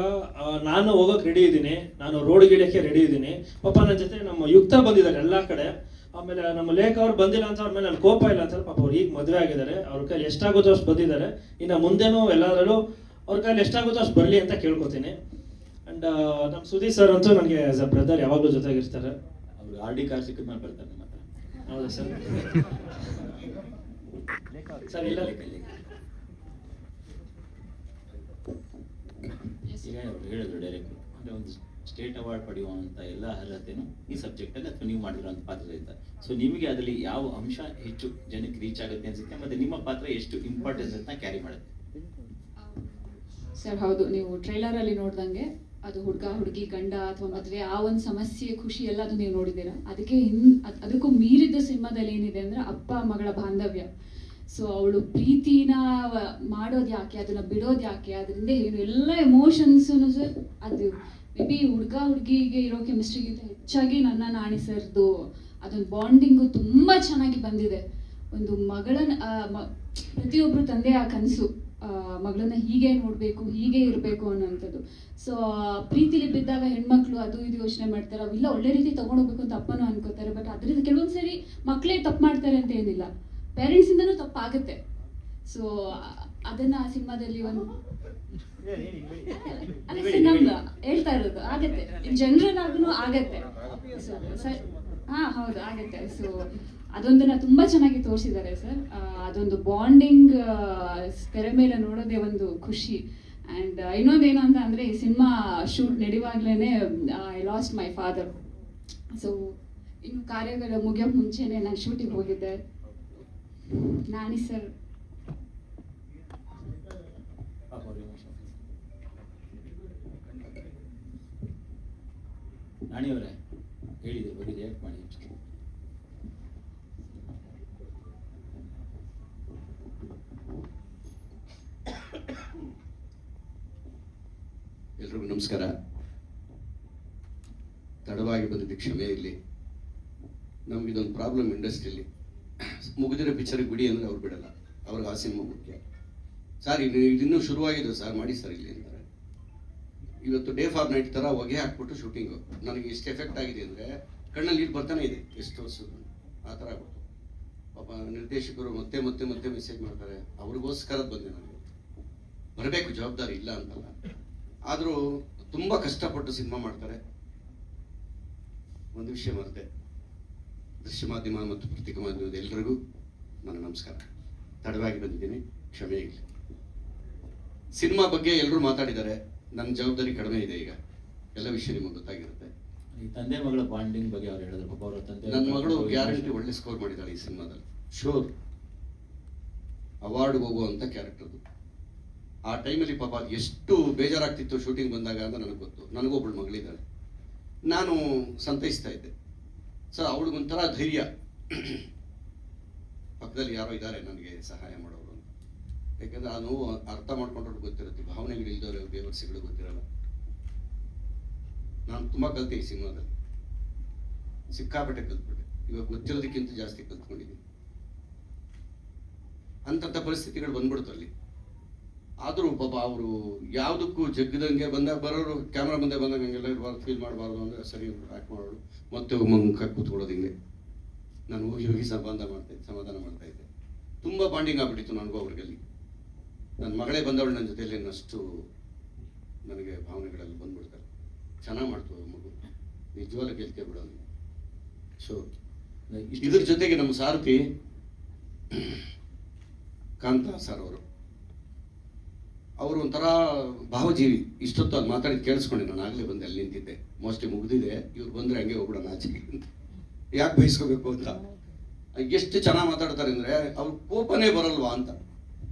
ನಾನು ಹೋಗೋಕೆ ರೆಡಿ ಇದ್ದೀನಿ, ನಾನು ರೋಡ್ ಗಿಡಕ್ಕೆ ರೆಡಿ ಇದ್ದೀನಿ. ಪಾಪ ನನ್ನ ಜೊತೆ ನಮ್ಮ ಯುಕ್ತ ಬಂದಿದ್ದಾರೆ ಎಲ್ಲ ಕಡೆ. ಆಮೇಲೆ ನಮ್ಮ ಲೇಖ ಅವ್ರು ಬಂದಿಲ್ಲ ಅಂತ ಅವ್ರ ಮೇಲೆ ನನ್ನ ಕೋಪ ಇಲ್ಲ ಅಂತ. ಪಾಪ ಅವ್ರು ಈಗ ಮದುವೆ ಆಗಿದ್ದಾರೆ, ಅವ್ರ ಕೈಲಿ ಎಷ್ಟಾಗುತ್ತೋ ಅಷ್ಟು ಬಂದಿದ್ದಾರೆ. ಇನ್ನು ಮುಂದೆನೂ ಎಲ್ಲಾದ್ರಲ್ಲೂ ಅವ್ರ ಕೈಲಿ ಎಷ್ಟಾಗುತ್ತೋ ಅಷ್ಟು ಬರಲಿ ಅಂತ ಕೇಳ್ಕೊತೀನಿ. ಅಂಡ್ ನಮ್ಮ ಸುದೀಪ್ ಸರ್ ಅಂತೂ ನನಗೆ ಆಸ್ ಅ ಬ್ರದರ್ ಯಾವಾಗಲೂ ಜೊತೆಗಿರ್ತಾರೆ. ಅವ್ರು ಆರ್ ಡಿ ಕಾರ್ ಸಿಕ್ಕಿದ ಮೇಲೆ ಬರ್ತಾರೆ ನಿಮ್ಮ ಹತ್ರ. ಹೌದಾ ಸರ್? ಸರ್ ಇಲ್ಲ, ಈಗ ಅವ್ರು ಹೇಳಿದ್ರು ಡೈರೆಕ್ಟ್, ಅಂದ್ರೆ ಒಂದು ಸ್ಟೇಟ್ ಅವಾರ್ಡ್ ಪಡೆಯುವಂತ ಎಲ್ಲ ಅರ್ಹತೆನೂ ಈ ಸಬ್ಜೆಕ್ಟ್ ಅಲ್ಲಿ ಅಥವಾ ನೀವು ಮಾಡಿರುವಂತ ಪಾತ್ರದಿಂದ. ಸೊ ನಿಮಗೆ ಅದರಲ್ಲಿ ಯಾವ ಅಂಶ ಹೆಚ್ಚು ಜನಕ್ಕೆ ರೀಚ್ ಆಗುತ್ತೆ ಅನ್ಸುತ್ತೆ, ಮತ್ತೆ ನಿಮ್ಮ ಪಾತ್ರ ಎಷ್ಟು ಇಂಪಾರ್ಟೆನ್ಸ್ ಅಂತ ಕ್ಯಾರಿ ಮಾಡುತ್ತೆ? ಸರ್ ಹೌದು, ನೀವು ಟ್ರೈಲರ್ ಅಲ್ಲಿ ನೋಡ್ದಂಗೆ ಅದು ಹುಡುಗ ಹುಡುಗಿ ಗಂಡ ಅಥವಾ ಮದುವೆ ಆ ಒಂದು ಸಮಸ್ಯೆ ಖುಷಿ ಎಲ್ಲ ಅದು ನೀವು ನೋಡಿದ್ದೀರಾ. ಅದಕ್ಕೆ ಅದಕ್ಕೂ ಮೀರಿದ ಸಿನಿಮಾದಲ್ಲಿ ಏನಿದೆ ಅಂದ್ರೆ ಅಪ್ಪ ಮಗಳ ಬಾಂಧವ್ಯ. ಸೊ ಅವಳು ಪ್ರೀತಿನ ಮಾಡೋದು ಯಾಕೆ, ಅದನ್ನ ಬಿಡೋದು ಯಾಕೆ, ಅದರಿಂದ ಏನು ಎಲ್ಲ ಎಮೋಷನ್ಸ್ ಸರ್. ಅದು ಮೇ ಬಿ ಹುಡುಗ ಹುಡುಗಿಗೆ ಇರೋ ಕೆಮಿಸ್ಟ್ರಿಗಿಂತ ಹೆಚ್ಚಾಗಿ ನನ್ನ ನಾಣಿ ಸರ್ದು ಅದೊಂದು ಬಾಂಡಿಂಗು ತುಂಬ ಚೆನ್ನಾಗಿ ಬಂದಿದೆ. ಒಂದು ಮಗಳನ್ನ ಪ್ರತಿಯೊಬ್ಬರು ತಂದೆ ಆ ಕನಸು, ಮಗಳನ್ನ ಹೀಗೆ ನೋಡಬೇಕು, ಹೀಗೆ ಇರಬೇಕು ಅನ್ನೋಂಥದ್ದು. ಸೊ ಪ್ರೀತಿಲಿ ಬಿದ್ದಾಗ ಹೆಣ್ಮಕ್ಳು ಅದು ಇದು ಯೋಚನೆ ಮಾಡ್ತಾರೆ, ಅವೆಲ್ಲ ಒಳ್ಳೆ ರೀತಿ ತಗೊಂಡೋಗ್ಬೇಕು ಅಂತ ಅಪ್ಪನೂ ಅನ್ಕೋತಾರೆ. ಬಟ್ ಅದರಿಂದ ಕೆಲವೊಂದು ಸರಿ ಮಕ್ಕಳೇ ತಪ್ಪು ಮಾಡ್ತಾರೆ ಅಂತ ಏನಿಲ್ಲ, ಪೇರೆಂಟ್ಸಿಂದನೂ ತಪ್ಪಾಗುತ್ತೆ. ಸೊ ಅದನ್ನ ಆ ಸಿನಿಮಾದಲ್ಲಿ ಒಂದು ನಮ್ದು ಹೇಳ್ತಾ ಇರೋದು ಆಗತ್ತೆ, ಜನರಲ್ ಆಗೂ ಆಗತ್ತೆ. ಸೊ ಹಾ ಹೌದು ಆಗತ್ತೆ. ಸೊ ಅದೊಂದನ್ನ ತುಂಬಾ ಚೆನ್ನಾಗಿ ತೋರಿಸಿದ್ದಾರೆ ಸರ್. ಅದೊಂದು ಬಾಂಡಿಂಗ್ ತೆರೆ ಮೇಲೆ ನೋಡೋದೇ ಒಂದು ಖುಷಿ. ಆ್ಯಂಡ್ ಇನ್ನೊಂದೇನು ಅಂತ ಅಂದರೆ ಈ ಸಿನಿಮಾ ಶೂಟ್ ನಡೆಯುವಾಗಲೇ I lost my father. So ಇನ್ನು ಕಾರ್ಯಗಳ ಮುಗಿಯೋಕೆ ಮುಂಚೆನೆ ನಾನು ಶೂಟಿಂಗ್ ಹೋಗಿದ್ದೆ. ನಾಣಿ ಸರ್ ನಾಣಿಯವರೇ ಹೇಳಿದ್ರ ಬಗ್ಗೆ ರಿಯಾಕ್ಟ್ ಮಾಡಿ. ಎಲ್ರಿಗೂ ನಮಸ್ಕಾರ. ತಡವಾಗಿ ಬಂದಿದ್ದ ಕ್ಷಮೆ ಇರಲಿ. ನಮಗಿದೊಂದು ಪ್ರಾಬ್ಲಮ್ ಇಂಡಸ್ಟ್ರಿಯಲ್ಲಿ, ಮುಗಿದಿರೋ ಪಿಕ್ಚರ್ಗೆ ಬಿಡಿ ಅಂದರೆ ಅವ್ರು ಬಿಡಲ್ಲ, ಅವ್ರಿಗೆ ಆ ಸಿನಿಮಾ ಮುಖ್ಯ. ಸರ್ ಇನ್ನೂ ಶುರುವಾಗಿದೆ ಸರ್, ಮಾಡಿ ಸರ್ ಇಲ್ಲಿ ಅಂತಾರೆ. ಇವತ್ತು ಡೇ ಫಾರ್ ನೈಟ್ ಥರ ಹೊಗೆ ಹಾಕ್ಬಿಟ್ಟು ಶೂಟಿಂಗು. ನನಗೆ ಎಷ್ಟು ಎಫೆಕ್ಟ್ ಆಗಿದೆ ಅಂದರೆ ಕಣ್ಣಲ್ಲಿ ನೀರು ಬರ್ತಾನೆ ಇದೆ, ಎಷ್ಟು ವರ್ಷ ಆ ಥರ ಆಗ್ಬಿಟ್ಟು. ಪಾಪ ನಿರ್ದೇಶಕರು ಮತ್ತೆ ಮತ್ತೆ ಮತ್ತೆ ಮೆಸೇಜ್ ಮಾಡ್ತಾರೆ, ಅವ್ರಿಗೋಸ್ಕರ ಬಂದೆ ನನಗೆ. ಬರಬೇಕು, ಜವಾಬ್ದಾರಿ ಇಲ್ಲ ಅಂತಲ್ಲ, ಆದರೂ ತುಂಬ ಕಷ್ಟಪಟ್ಟು ಸಿನಿಮಾ ಮಾಡ್ತಾರೆ. ಒಂದು ವಿಷಯ ಮರೆತೆ, ದೃಶ್ಯ ಮಾಧ್ಯಮ ಮತ್ತು ಪತ್ರಿಕಾ ಮಾಧ್ಯಮದ ಎಲ್ರಿಗೂ ನನ್ನ ನಮಸ್ಕಾರ. ತಡವಾಗಿ ಬಂದಿದ್ದೀನಿ, ಕ್ಷಮೆ ಇರಲಿ. ಸಿನಿಮಾ ಬಗ್ಗೆ ಎಲ್ಲರೂ ಮಾತಾಡಿದ್ದಾರೆ, ನನ್ನ ಜವಾಬ್ದಾರಿ ಕಡಿಮೆ ಇದೆ. ಈಗ ಎಲ್ಲ ವಿಷಯ ನಿಮಗೆ ಗೊತ್ತಾಗಿರುತ್ತೆ. ಈ ತಂದೆ ಮಗಳ ಬಾಂಡಿಂಗ್ ಬಗ್ಗೆ ಅವ್ರು ಹೇಳಿದ್ರು. ಪಾಪ ಅವರ ತಂದೆ, ನನ್ನ ಮಗಳು ಗ್ಯಾರಂಟಿ ಒಳ್ಳೆ ಸ್ಕೋರ್ ಮಾಡಿದ್ದಾಳೆ ಈ ಸಿನಿಮಾದಲ್ಲಿ, ಶೋರ್ ಅವಾರ್ಡ್ ಹೋಗುವಂಥ ಕ್ಯಾರೆಕ್ಟರ್ದು. ಆ ಟೈಮಲ್ಲಿ ಪಾಪ ಅದು ಎಷ್ಟು ಬೇಜಾರಾಗ್ತಿತ್ತು ಶೂಟಿಂಗ್ ಬಂದಾಗ ಅಂತ ನನಗೆ ಗೊತ್ತು. ನನಗೊಬ್ಬಳು ಮಗಳಿದ್ದಾಳೆ, ನಾನು ಸಂತೈಸ್ತಾ ಇದ್ದೆ. ಸೊ ಅವಳಿಗೊಂಥರ ಧೈರ್ಯ, ಪಕ್ಕದಲ್ಲಿ ಯಾರೋ ಇದ್ದಾರೆ ನನಗೆ ಸಹಾಯ ಮಾಡೋರು ಅಂತ. ಯಾಕಂದ್ರೆ ಆ ನೋವು ಅರ್ಥ ಮಾಡ್ಕೊಂಡ್ರೆ ಗೊತ್ತಿರುತ್ತೆ, ಭಾವನೆಗಳು ಇಲ್ದವ್ರೆ ಬೇವರ್ಸಿಗಳು ಗೊತ್ತಿರಲ್ಲ. ನಾನು ತುಂಬ ಕಲಿತೆ ಈ ಸಿನಿಮಾದಲ್ಲಿ, ಸಿಕ್ಕಾಪಟ್ಟೆ ಕಲ್ತ್ಬಿಟ್ಟೆ. ಇವಾಗ ಗೊತ್ತಿರೋದಕ್ಕಿಂತ ಜಾಸ್ತಿ ಕಲ್ತ್ಕೊಂಡಿದ್ದೀನಿ. ಅಂಥ ಪರಿಸ್ಥಿತಿಗಳು ಬಂದ್ಬಿಡ್ತು ಅಲ್ಲಿ. ಆದರೂ ಪಾಪ ಅವರು ಯಾವುದಕ್ಕೂ ಜಗ್ಗದಂಗೆ ಬಂದಾಗ ಬರೋರು, ಕ್ಯಾಮ್ರಾ ಮುಂದೆ ಬಂದಾಗ ಹಂಗೆಲ್ಲ ಇರಬಾರ್ದು, ಫೀಲ್ ಮಾಡಬಾರ್ದು ಅಂದರೆ ಸರಿ ಆ್ಯಕ್ಟ್ ಮಾಡೋರು, ಮತ್ತೆ ಮುಖ ಕೂತ್ಕೊಳ್ಳೋದು ಹಿಂಗೆ. ನಾನು ಹೋಗಿ ಸಮಾಧಾನ ಮಾಡ್ತಾಯಿದ್ದೆ. ತುಂಬ ಬಾಂಡಿಂಗ್ ಆಗ್ಬಿಟ್ಟಿತ್ತು ನನಗೂ ಅವ್ರಿಗೆ. ನನ್ನ ಮಗಳೇ ಬಂದವಳು ನನ್ನ ಜೊತೆಯಲ್ಲಿ ಅಷ್ಟು ನನಗೆ ಭಾವನೆಗಳಲ್ಲಿ ಬಂದ್ಬಿಡ್ತಾರೆ. ಚೆನ್ನಾಗಿ ಮಾಡ್ತು ಮಗು, ನಿಜವಾಗ್ಲೂ ಗೆಲ್ತೇ ಬಿಡೋದು. ಸೊ ಇದ್ರ ಜೊತೆಗೆ ನಮ್ಮ ಸಾರಥಿ ಕಾಂತ ಸರ್ ಅವರು ಒಂಥರ ಭಾವಜೀವಿ. ಇಷ್ಟೊತ್ತು ಅದು ಮಾತಾಡಿ ಕೇಳಿಸ್ಕೊಂಡೆ, ನಾನು ಆಗಲೇ ಬಂದೆ, ಅಲ್ಲಿ ನಿಂತಿದ್ದೆ, ಮೋಸ್ಟ್ಲಿ ಮುಗ್ದಿದೆ, ಇವ್ರು ಬಂದರೆ ಹಂಗೆ ಹೋಗ್ಬಿಡೋಣ ಆಚೆಗೆ, ಯಾಕೆ ಬಯಸ್ಕೋಬೇಕು ಅಂತ. ಎಷ್ಟು ಚೆನ್ನಾಗಿ ಮಾತಾಡ್ತಾರೆ ಅಂದರೆ ಅವ್ರ ಕೋಪನೇ ಬರಲ್ವಾ ಅಂತ.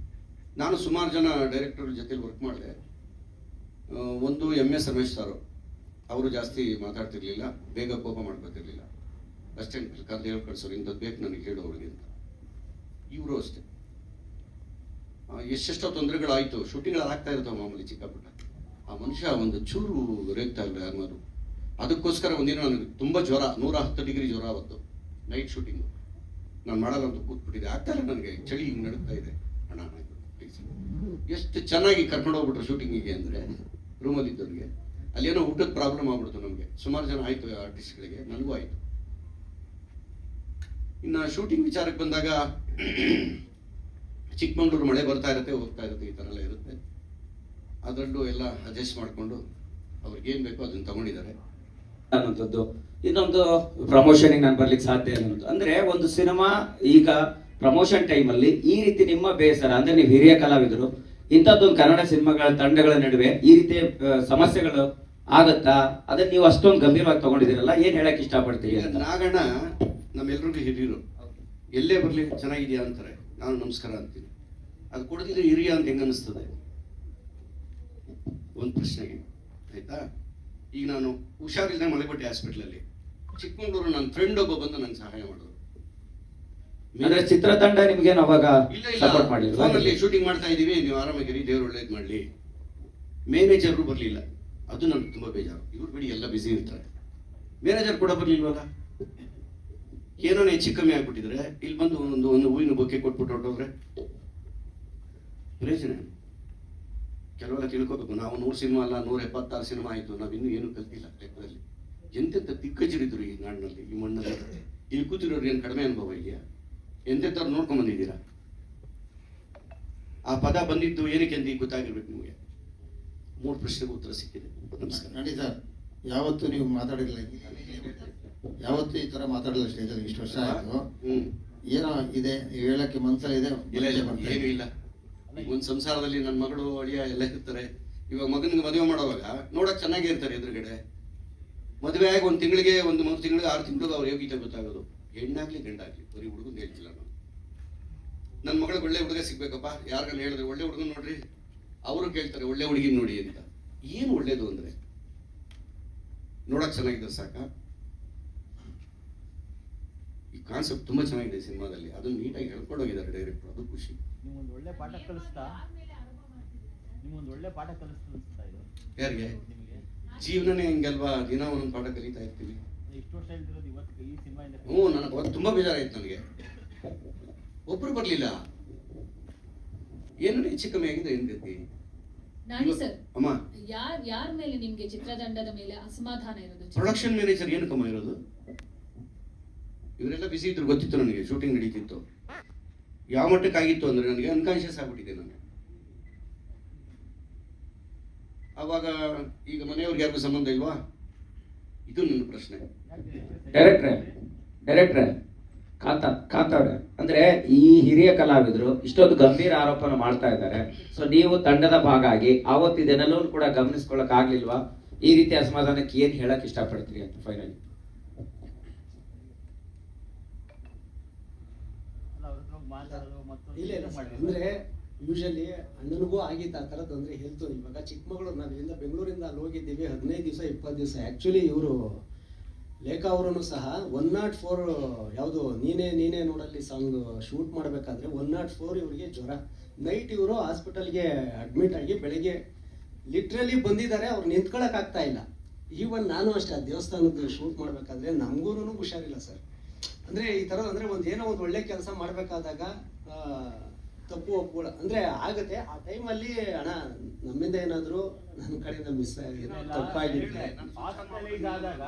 ನಾನು ಸುಮಾರು ಜನ ಡೈರೆಕ್ಟರ್ ಜೊತೆಲಿ ವರ್ಕ್ ಮಾಡಿದೆ. ಒಂದು MS ರಮೇಶ್ ಸಾರು, ಅವರು ಜಾಸ್ತಿ ಮಾತಾಡ್ತಿರ್ಲಿಲ್ಲ, ಬೇಗ ಕೋಪ ಮಾಡ್ಕೊತಿರ್ಲಿಲ್ಲ. ಅಸ್ಟೆಂಟ್ ಕರೆದು ಹೇಳಿ ಕಳ್ಸೋರು, ಇಂಥದ್ದು ಬೇಕು ನನಗೆ ಹೇಳು ಅವ್ರಿಗೆ ಅಂತ. ಇವರು ಅಷ್ಟೇ, ಎಷ್ಟೆಷ್ಟೋ ತೊಂದರೆಗಳಾಯಿತು, ಶೂಟಿಂಗ್ಗಳು ಆಗ್ತಾ ಇರ್ತಾವೆ ಮಾಮೂಲಿ ಚಿಕ್ಕ ಪುಟ್ಟ. ಆ ಮನುಷ್ಯ ಒಂದು ಚೂರು ರೇಗ್ತಾ ಇಲ್ಲ ಯಾರು. ಅದಕ್ಕೋಸ್ಕರ ಒಂದಿನ ನನಗೆ ತುಂಬ ಜ್ವರ, 110 ಡಿಗ್ರಿ ಜ್ವರ ಅವತ್ತು ನೈಟ್ ಶೂಟಿಂಗು. ನಾನು ಮಾಡಲ್ಲ ಅಂತ ಕೂತ್ಬಿಟ್ಟಿದ್ದೆ, ಆಗ್ತಾ ಇಲ್ಲ ನನಗೆ, ಚಳಿ ಹಿಂಗೆ ನಡುತ್ತಾ ಇದೆ. ಅಣ್ಣ ಪ್ಲೀಸ್. ಎಷ್ಟು ಚೆನ್ನಾಗಿ ಕರ್ಕೊಂಡು ಹೋಗ್ಬಿಟ್ರು ಶೂಟಿಂಗಿಗೆ ಅಂದರೆ, ರೂಮಲ್ಲಿ ಇದ್ದವ್ರಿಗೆ. ಅಲ್ಲೇನೋ ಊಟದ ಪ್ರಾಬ್ಲಮ್ ಆಗ್ಬಿಡ್ತು ನಮಗೆ, ಸುಮಾರು ಜನ ಆಯಿತು ಆರ್ಟಿಸ್ಟ್ಗಳಿಗೆ, ನನಗೂ ಆಯಿತು. ಇನ್ನು ಶೂಟಿಂಗ್ ವಿಚಾರಕ್ಕೆ ಬಂದಾಗ ಚಿಕ್ಕಮಂಗ್ಳೂರು ಮಳೆ ಬರ್ತಾ ಇರುತ್ತೆ, ಹೋಗ್ತಾ ಇರುತ್ತೆ, ಈ ಥರ ಎಲ್ಲ ಇರುತ್ತೆ. ಅದರಲ್ಲೂ ಎಲ್ಲ ಅಡ್ಜಸ್ಟ್ ಮಾಡಿಕೊಂಡು ಅವ್ರಿಗೇನು ಬೇಕೋ ಅದನ್ನು ತಗೊಂಡಿದ್ದಾರೆ ಅನ್ನೋಂಥದ್ದು. ಇನ್ನೊಂದು ಪ್ರಮೋಷನ್ಗೆ ನಾನು ಬರ್ಲಿಕ್ಕೆ ಸಾಧ್ಯ ಇಲ್ಲ ಅನ್ನೋದು. ಅಂದ್ರೆ ಒಂದು ಸಿನಿಮಾ ಈಗ ಪ್ರಮೋಷನ್ ಟೈಮಲ್ಲಿ ಈ ರೀತಿ ನಿಮ್ಮ ಬೇಸರ, ಅಂದ್ರೆ ನೀವು ಹಿರಿಯ ಕಲಾವಿದರು, ಇಂಥದ್ದೊಂದು ಕನ್ನಡ ಸಿನಿಮಾಗಳ ತಂಡಗಳ ನಡುವೆ ಈ ರೀತಿ ಸಮಸ್ಯೆಗಳು ಆಗತ್ತಾ? ಅದನ್ನ ನೀವು ಅಷ್ಟೊಂದು ಗಂಭೀರವಾಗಿ ತಗೊಂಡಿದ್ದೀರಲ್ಲ, ಏನ್ ಹೇಳಕ್ ಇಷ್ಟಪಡ್ತೀರಿ? ನಾಗಣ್ಣ ನಮ್ಮೆಲ್ರಿಗೂ ಹಿರಿಯರು, ಎಲ್ಲೇ ಬರಲಿ ಚೆನ್ನಾಗಿದೆಯಾ ಅಂತಾರೆ, ನಾನು ನಮಸ್ಕಾರ ಅಂತೀನಿ. ಅದು ಕೊಡದಿದ್ರೆ ಹಿರಿಯ ಅಂತ ಹೆಂಗ ಅನಿಸ್ತದೆ ಒಂದು ಪ್ರಶ್ನೆಗೆ, ಆಯ್ತಾ? ಈಗ ನಾನು ಹುಷಾರಿಲ್ಲದೆ ಮಲೆಬಟ್ಟೆ ಹಾಸ್ಪಿಟ್ಲಲ್ಲಿ, ಚಿಕ್ಕಮಗಳೂರು ನನ್ನ ಫ್ರೆಂಡ್ ಒಬ್ಬ ಬಂದು ನಂಗೆ ಸಹಾಯ ಮಾಡೋದು. ಅಂದ್ರೆ ಚಿತ್ರತಂಡ ನಿಮ್ಗೆ ಅವಾಗ ಸಪೋರ್ಟ್ ಮಾಡಿಲ್ಲ? ಫೋನಲ್ಲಿ ಶೂಟಿಂಗ್ ಮಾಡ್ತಾ ಇದೀವಿ, ನೀವು ಆರಾಮಾಗಿರಿ, ದೇವ್ರು ಒಳ್ಳೇದು ಮಾಡಲಿ. ಮ್ಯಾನೇಜರು ಬರಲಿಲ್ಲ, ಅದು ನನಗೆ ತುಂಬ ಬೇಜಾರು. ಇವ್ರು ಬಿಡಿ ಎಲ್ಲ ಬ್ಯುಸಿ ಇರ್ತಾರೆ, ಮ್ಯಾನೇಜರ್ ಕೂಡ ಬರಲಿಲ್ವಲ್ಲ. ಏನೋ ಹೆಚ್ಚು ಕಮ್ಮಿ ಆಗ್ಬಿಟ್ಟಿದ್ರೆ ಇಲ್ಲಿ ಬಂದು ಒಂದು ಹೂವಿನ ಬೊಕ್ಕೆ ಕೊಟ್ಬಿಟ್ಟು ಹೊರಟೋದ್ರೆ ಪ್ರಯೋಜನ. ಕೆಲವೆಲ್ಲ ತಿಳ್ಕೋಬೇಕು, ನಾವು 100 ಸಿನಿಮಾ ಅಲ್ಲ 176 ಸಿನಿಮಾ ಆಯಿತು, ನಾವಿನ್ನೂ ಏನು ಕಲ್ತಿಲ್ಲ ಲೆಕ್ಕದಲ್ಲಿ. ಎಂತೆಂಥ ದಿಗ್ಗಜರಿದ್ರು ಈ ನಾಡಿನಲ್ಲಿ, ಈ ಮಣ್ಣಲ್ಲಿ. ಇಲ್ಲಿ ಕೂತಿರೋರು ಏನು ಕಡಿಮೆ ಅನುಭವ ಇದೆಯಾ? ಎಂತೆಂಥವ್ರು ನೋಡ್ಕೊಂಡ್ ಬಂದಿದ್ದೀರಾ? ಆ ಪದ ಬಂದಿದ್ದು ಏನಕ್ಕೆ ಅಂತ ಗೊತ್ತಾಗಿರ್ಬೇಕು ನಿಮಗೆ. 3 ಪ್ರಶ್ನೆಗೆ ಉತ್ತರ ಸಿಕ್ಕಿದೆ. ನಮಸ್ಕಾರ. ನೋಡಿ ಸರ್, ಯಾವತ್ತು ನೀವು ಮಾತಾಡಿಲ್ಲ, ಯಾವತ್ತು ಈ ತರ ಮಾತಾಡಲ್ಲ ಸ್ಟೇಜಲ್ಲಿ. ಇಷ್ಟು ವರ್ಷ ಆಯ್ತು, ಏನೋ ಇದೆ ಹೇಳಕ್ಕೆ ಮನ್ಸಲ್ಲಿ ಇದೆ. ಏನು ಇಲ್ಲ, ಒಂದು ಸಂಸಾರದಲ್ಲಿ ನನ್ನ ಮಗಳು ಅಳಿಯ ಎಲ್ಲ ಇರ್ತಾರೆ. ಇವಾಗ ಮಗನಿಗೆ ಮದುವೆ ಮಾಡೋವಾಗ ನೋಡಕ್ ಚೆನ್ನಾಗೇ ಇರ್ತಾರೆ ಎದುರುಗಡೆ. ಮದುವೆ ಆಗಿ 1 ತಿಂಗಳಿಗೆ 3 ತಿಂಗಳಿಗೆ 6 ತಿಂಗಳಿಗೆ ಅವ್ರ ಯೋಗ್ಯತೆ ಗೊತ್ತಾಗೋದು. ಹೆಣ್ಣಾಗ್ಲಿ ಗಂಡಾಗ್ಲಿ, ಬರೀ ಹುಡುಗನ್ ಹೇಳ್ತಿಲ್ಲ ನಾನು. ನನ್ನ ಮಗಳಿಗೆ ಒಳ್ಳೆ ಹುಡುಗ ಸಿಗ್ಬೇಕಪ್ಪ, ಯಾರಿಗಾನ ಹೇಳಿದ್ರೆ ಒಳ್ಳೆ ಹುಡುಗನ್ ನೋಡ್ರಿ, ಅವರು ಕೇಳ್ತಾರೆ ಒಳ್ಳೆ ಹುಡುಗಿನ ನೋಡಿ ಅಂತ. ಏನು ಒಳ್ಳೇದು ಅಂದ್ರೆ ನೋಡಕ್ ಚೆನ್ನಾಗಿದೆ ಸಾಕ. ಈ ಕಾನ್ಸೆಪ್ಟ್ ತುಂಬಾ ಚೆನ್ನಾಗಿದೆ ಸಿನಿಮಾದಲ್ಲಿ, ಅದನ್ನ ನೀಟಾಗಿ ಹೇಳ್ಕೊಂಡು ಹೋಗಿದ್ದಾರೆ ಡೈರೆಕ್ಟರ್, ಅದು ಖುಷಿ. ನಿಮ್ಗೊಂದು ಒಳ್ಳೆ ಪಾಠ ಕಲಿಸ್ತಾ ಇದು ಯಾರಿಗೆ? ಜೀವನನೇ ಹಂಗಲ್ವಾ, ದಿನ ಒಂದೊಂದು ಪಾಠ ಕಲಿತಾ ಇರ್ತೀವಿ. ಇಷ್ಟು ವರ್ಷ ಇಲ್ದಿರೋದು ಇವತ್ತು ಈ ಸಿನಿಮಾಯಿಂದ ನನಗೆ ಅವತ್ತು ತುಂಬಾ ಬೇಜಾರಾಯ್ತು. ನನಗೆ ಒಬ್ರು ಬರ್ಲಿಲ್ಲ, ಏನು ಹೆಚ್ಚು ಕಮ್ಮಿ ಆಗಿದೆ ಏನ್ ಗತಿ? ನಾನಿ ಸರ್, ಅಮ್ಮ, ಯಾರ ಮೇಲೆ ನಿಮ್ಗೆ ಚಿತ್ರತಂಡದ ಮೇಲೆ ಅಸಮಾಧಾನ ಇರೋದು? ಪ್ರೊಡಕ್ಷನ್ ಮ್ಯಾನೇಜರ್ ಏನು ಕಮ್ಮ ಇರೋದು? ಇವರೆಲ್ಲ ಬಿಸಿ ಇದ್ರು ಗೊತ್ತಿತ್ತು ನನಗೆ, ಶೂಟಿಂಗ್ ನಡೀತಿತ್ತು. ಯಾವ ಮಟ್ಟಕ್ಕಾಗಿತ್ತು ಅಂದ್ರೆ ನನಗೆ ಅನ್ಕಾನ್ಶಿಯಸ್ ಆಗ್ಬಿಟ್ಟಿದೆ ನಾನು ಅವಾಗ. ಈಗ ಮನೆಯವ್ರಿಗೆ ಯಾರಿಗೂ ಸಂಬಂಧ ಇಲ್ವಾ? ಇದು ನನ್ನ ಪ್ರಶ್ನೆ. ಡೈರೆಕ್ಟ್ರೆ ಕಾಂತವ್ರೆ, ಅಂದ್ರೆ ಈ ಹಿರಿಯ ಕಲಾವಿದರು ಇಷ್ಟೊಂದು ಗಂಭೀರ ಆರೋಪನ ಮಾಡ್ತಾ ಇದ್ದಾರೆ. ಸೊ ನೀವು ತಂಡದ ಭಾಗ ಆಗಿ ಆವತ್ತಿದೆಲ್ಲವೂ ಕೂಡ ಗಮನಿಸ್ಕೊಳಕ್ ಆಗ್ಲಿಲ್ವಾ? ಈ ರೀತಿ ಅಸಮಾಧಾನಕ್ಕೆ ಏನ್ ಹೇಳಕ್ ಇಷ್ಟಪಡ್ತೀರಿ ಅಂತ ಫೈನಲಿ? ಅಂದ್ರೆ ಯೂಶಲಿ ಅಣ್ಣನಿಗೂ ಆಗಿತ್ತು ಆ ಥರದ್ದು. ಅಂದ್ರೆ ಹೆಲ್ತ್ ಇವಾಗ ಚಿಕ್ಕಮಗಳೂರು, ನಾವು ಇಲ್ಲಿಂದ ಬೆಂಗಳೂರಿಂದ ಅಲ್ಲಿ ಹೋಗಿದ್ದೀವಿ 15 ದಿವಸ 20 ದಿವಸ. ಆ್ಯಕ್ಚುಲಿ ಇವರು ಲೇಖಾ ಅವರೂ ಸಹ 104 ಯಾವುದು ನೀನೇ ನೋಡಲ್ಲಿ ಸಾಂಗ್ ಶೂಟ್ ಮಾಡಬೇಕಾದ್ರೆ 104 ಇವರಿಗೆ ಜ್ವರ. ನೈಟ್ ಇವರು ಹಾಸ್ಪಿಟಲ್ಗೆ ಅಡ್ಮಿಟ್ ಆಗಿ ಬೆಳಗ್ಗೆ ಲಿಟ್ರಲಿ ಬಂದಿದ್ದಾರೆ. ಅವ್ರು ನಿಂತ್ಕೊಳಕ್ ಆಗ್ತಾ ಇಲ್ಲ. ಈವನ್ ನಾನು ಅಷ್ಟೇ, ದೇವಸ್ಥಾನದ ಶೂಟ್ ಮಾಡಬೇಕಾದ್ರೆ ನಮಗೂ ಹುಷಾರಿಲ್ಲ ಸರ್. ಅಂದರೆ ಈ ಥರ ಅಂದರೆ ಏನೋ ಒಂದು ಒಳ್ಳೆ ಕೆಲಸ ಮಾಡಬೇಕಾದಾಗ ತಪ್ಪು ಒಪ್ಪುಗಳ ಅಂದರೆ ಆಗುತ್ತೆ. ಆ ಟೈಮಲ್ಲಿ ಅಣ್ಣ ನಮ್ಮಿಂದ ಏನಾದರೂ ನನ್ನ ಕಡೆಯಿಂದ ಮಿಸ್ ಆಗಿದೆ, ತಪ್ಪಾಗಿದ್ರೆ ಹಾಸ್ಪಿಟಲೈಸ್ ಆದಾಗ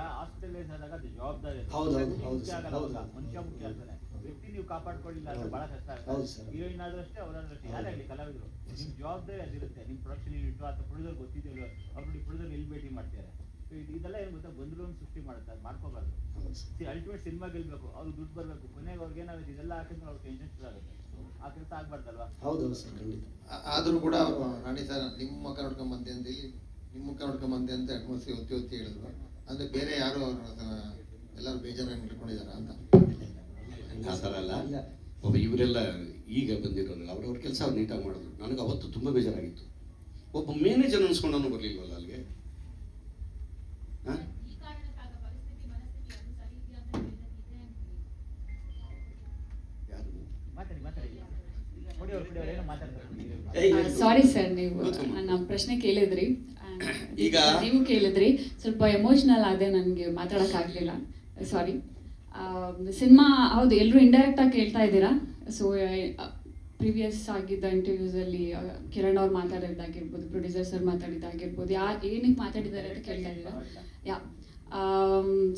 ಹೌದು ಸರ್, ಹೌದು. ವ್ಯಕ್ತಿ ನೀವು ಕಾಪಾಡ್ಕೊಳ್ಳಿಲ್ಲ ಅಂದ್ರೆ ಬಹಳ ಕಷ್ಟ ಹೌದು ಆಗುತ್ತೆ. ಸರ್. ಹೀರೋಯಿನ್ ಆದ್ರೂ ಅಷ್ಟೇ, ಅವರಾದ್ರೂ ಅಷ್ಟೇ, ಯಾರೇ ಆಗಲಿ ಕಲಾವಿದರು, ನಿಮ್ ಜವಾಬ್ದಾರಿ ಅದಿರುತ್ತೆ. ನಿಮ್ ಪ್ರೊಡಕ್ಷನ್ ಯೂನಿಟ್ ಅಥವಾ ಪ್ರೊಡ್ಯೂಸರ್ ಗೊತ್ತಿದೆಯಲ್ಲ, ಅವ್ರು ಪ್ರೊಡ್ಯೂಸರ್ ಎಲ್ಲಿ ಭೇಟಿ ಮಾಡ್ತಾರೆ. ಇದೆಲ್ಲ ಏನ್ ಗೊತ್ತಾ, ಗೊಂದಲವನ್ನು ಸೃಷ್ಟಿ ಮಾಡುತ್ತೆ, ಅದು ಮಾಡ್ಕೋಬಾರ್ದು. ಅಲ್ಟಿಮೇಟ್ ಸಿನಿಮಾ ಗೆಲ್ಬೇಕು, ಅವ್ರು ದುಡ್ಡು ಬರ್ಬೇಕು, ಕೊನೆಗೆ ಅವ್ರಿಗೆ ಏನಾಗುತ್ತೆ ಇದೆಲ್ಲ ಹಾಕಿದ್ರೆ ಅವ್ರಿಗೆ ಟೆನ್ಷನ್ ಶುರು ಆಗುತ್ತೆ. ಆ ಕೆಲಸ ಆಗ್ಬಾರ್ದಲ್ವಾ? ಹೌದು ಸರ್, ಖಂಡಿತ. ಆದರೂ ಕೂಡ ಅವರು ರಾಣಿ ಸರ್ ನಿಮ್ಮ ಮುಖ ನೋಡ್ಕೊಂಬಂದೆ ಅಂತ ಹೇಳಿ ನಿಮ್ಮ ಮುಖ ನೋಡ್ಕೊಂಬಂದೆ ಅಂತ ಅಟ್ಮಾಸಿ ಒತ್ತಿ ಹೇಳಿದ್ರು. ಅಂದ್ರೆ ಬೇರೆ ಯಾರು ಎಲ್ಲರೂ ಬೇಜಾರಾಗಿ ಇಟ್ಕೊಂಡಿದಾರ ಅಂತ? ಆ ಥರ ಅಲ್ಲ. ಒಬ್ಬ ಇವರೆಲ್ಲ ಈಗ ಬಂದಿರೋರಲ್ಲ ಅವ್ರವ್ರ ಕೆಲಸ ಅವ್ರು ನೀಟಾಗಿ ಮಾಡಿದ್ರು. ನನಗೆ ಅವತ್ತು ತುಂಬ ಬೇಜಾರಾಗಿತ್ತು. ಒಬ್ಬ ಮ್ಯಾನೇಜರ್ ಅನ್ಸ್ಕೊಂಡವನು ಬರಲಿಲ್ವಲ್ಲ ಅಲ್ಲಿಗೆ. ಸಾರಿ ಸರ್, ನೀವು ನನ್ನ ಪ್ರಶ್ನೆ ಕೇಳಿದ್ರಿ, ಈಗ ನೀವು ಕೇಳಿದ್ರಿ, ಸ್ವಲ್ಪ ಎಮೋಷನಲ್ ಆದೆ, ನನಗೆ ಮಾತಾಡೋಕ್ಕಾಗಲಿಲ್ಲ, ಸಾರಿ. ಸಿನಿಮಾ ಹೌದು, ಎಲ್ಲರೂ ಇಂಡೈರೆಕ್ಟ್ ಆಗಿ ಕೇಳ್ತಾ ಇದ್ದೀರಾ. ಸೊ ಪ್ರೀವಿಯಸ್ ಆಗಿದ್ದ ಇಂಟರ್ವ್ಯೂಸಲ್ಲಿ ಕಿರಣ್ ಅವ್ರು ಮಾತಾಡಿದ್ದಾಗಿರ್ಬೋದು, ಪ್ರೊಡ್ಯೂಸರ್ ಸರ್ ಮಾತಾಡಿದ್ದಾಗಿರ್ಬೋದು, ಏನಕ್ಕೆ ಮಾತಾಡಿದ್ದಾರೆ ಅಂತ ಕೇಳ್ತಾ ಇದ್ದೀರಾ.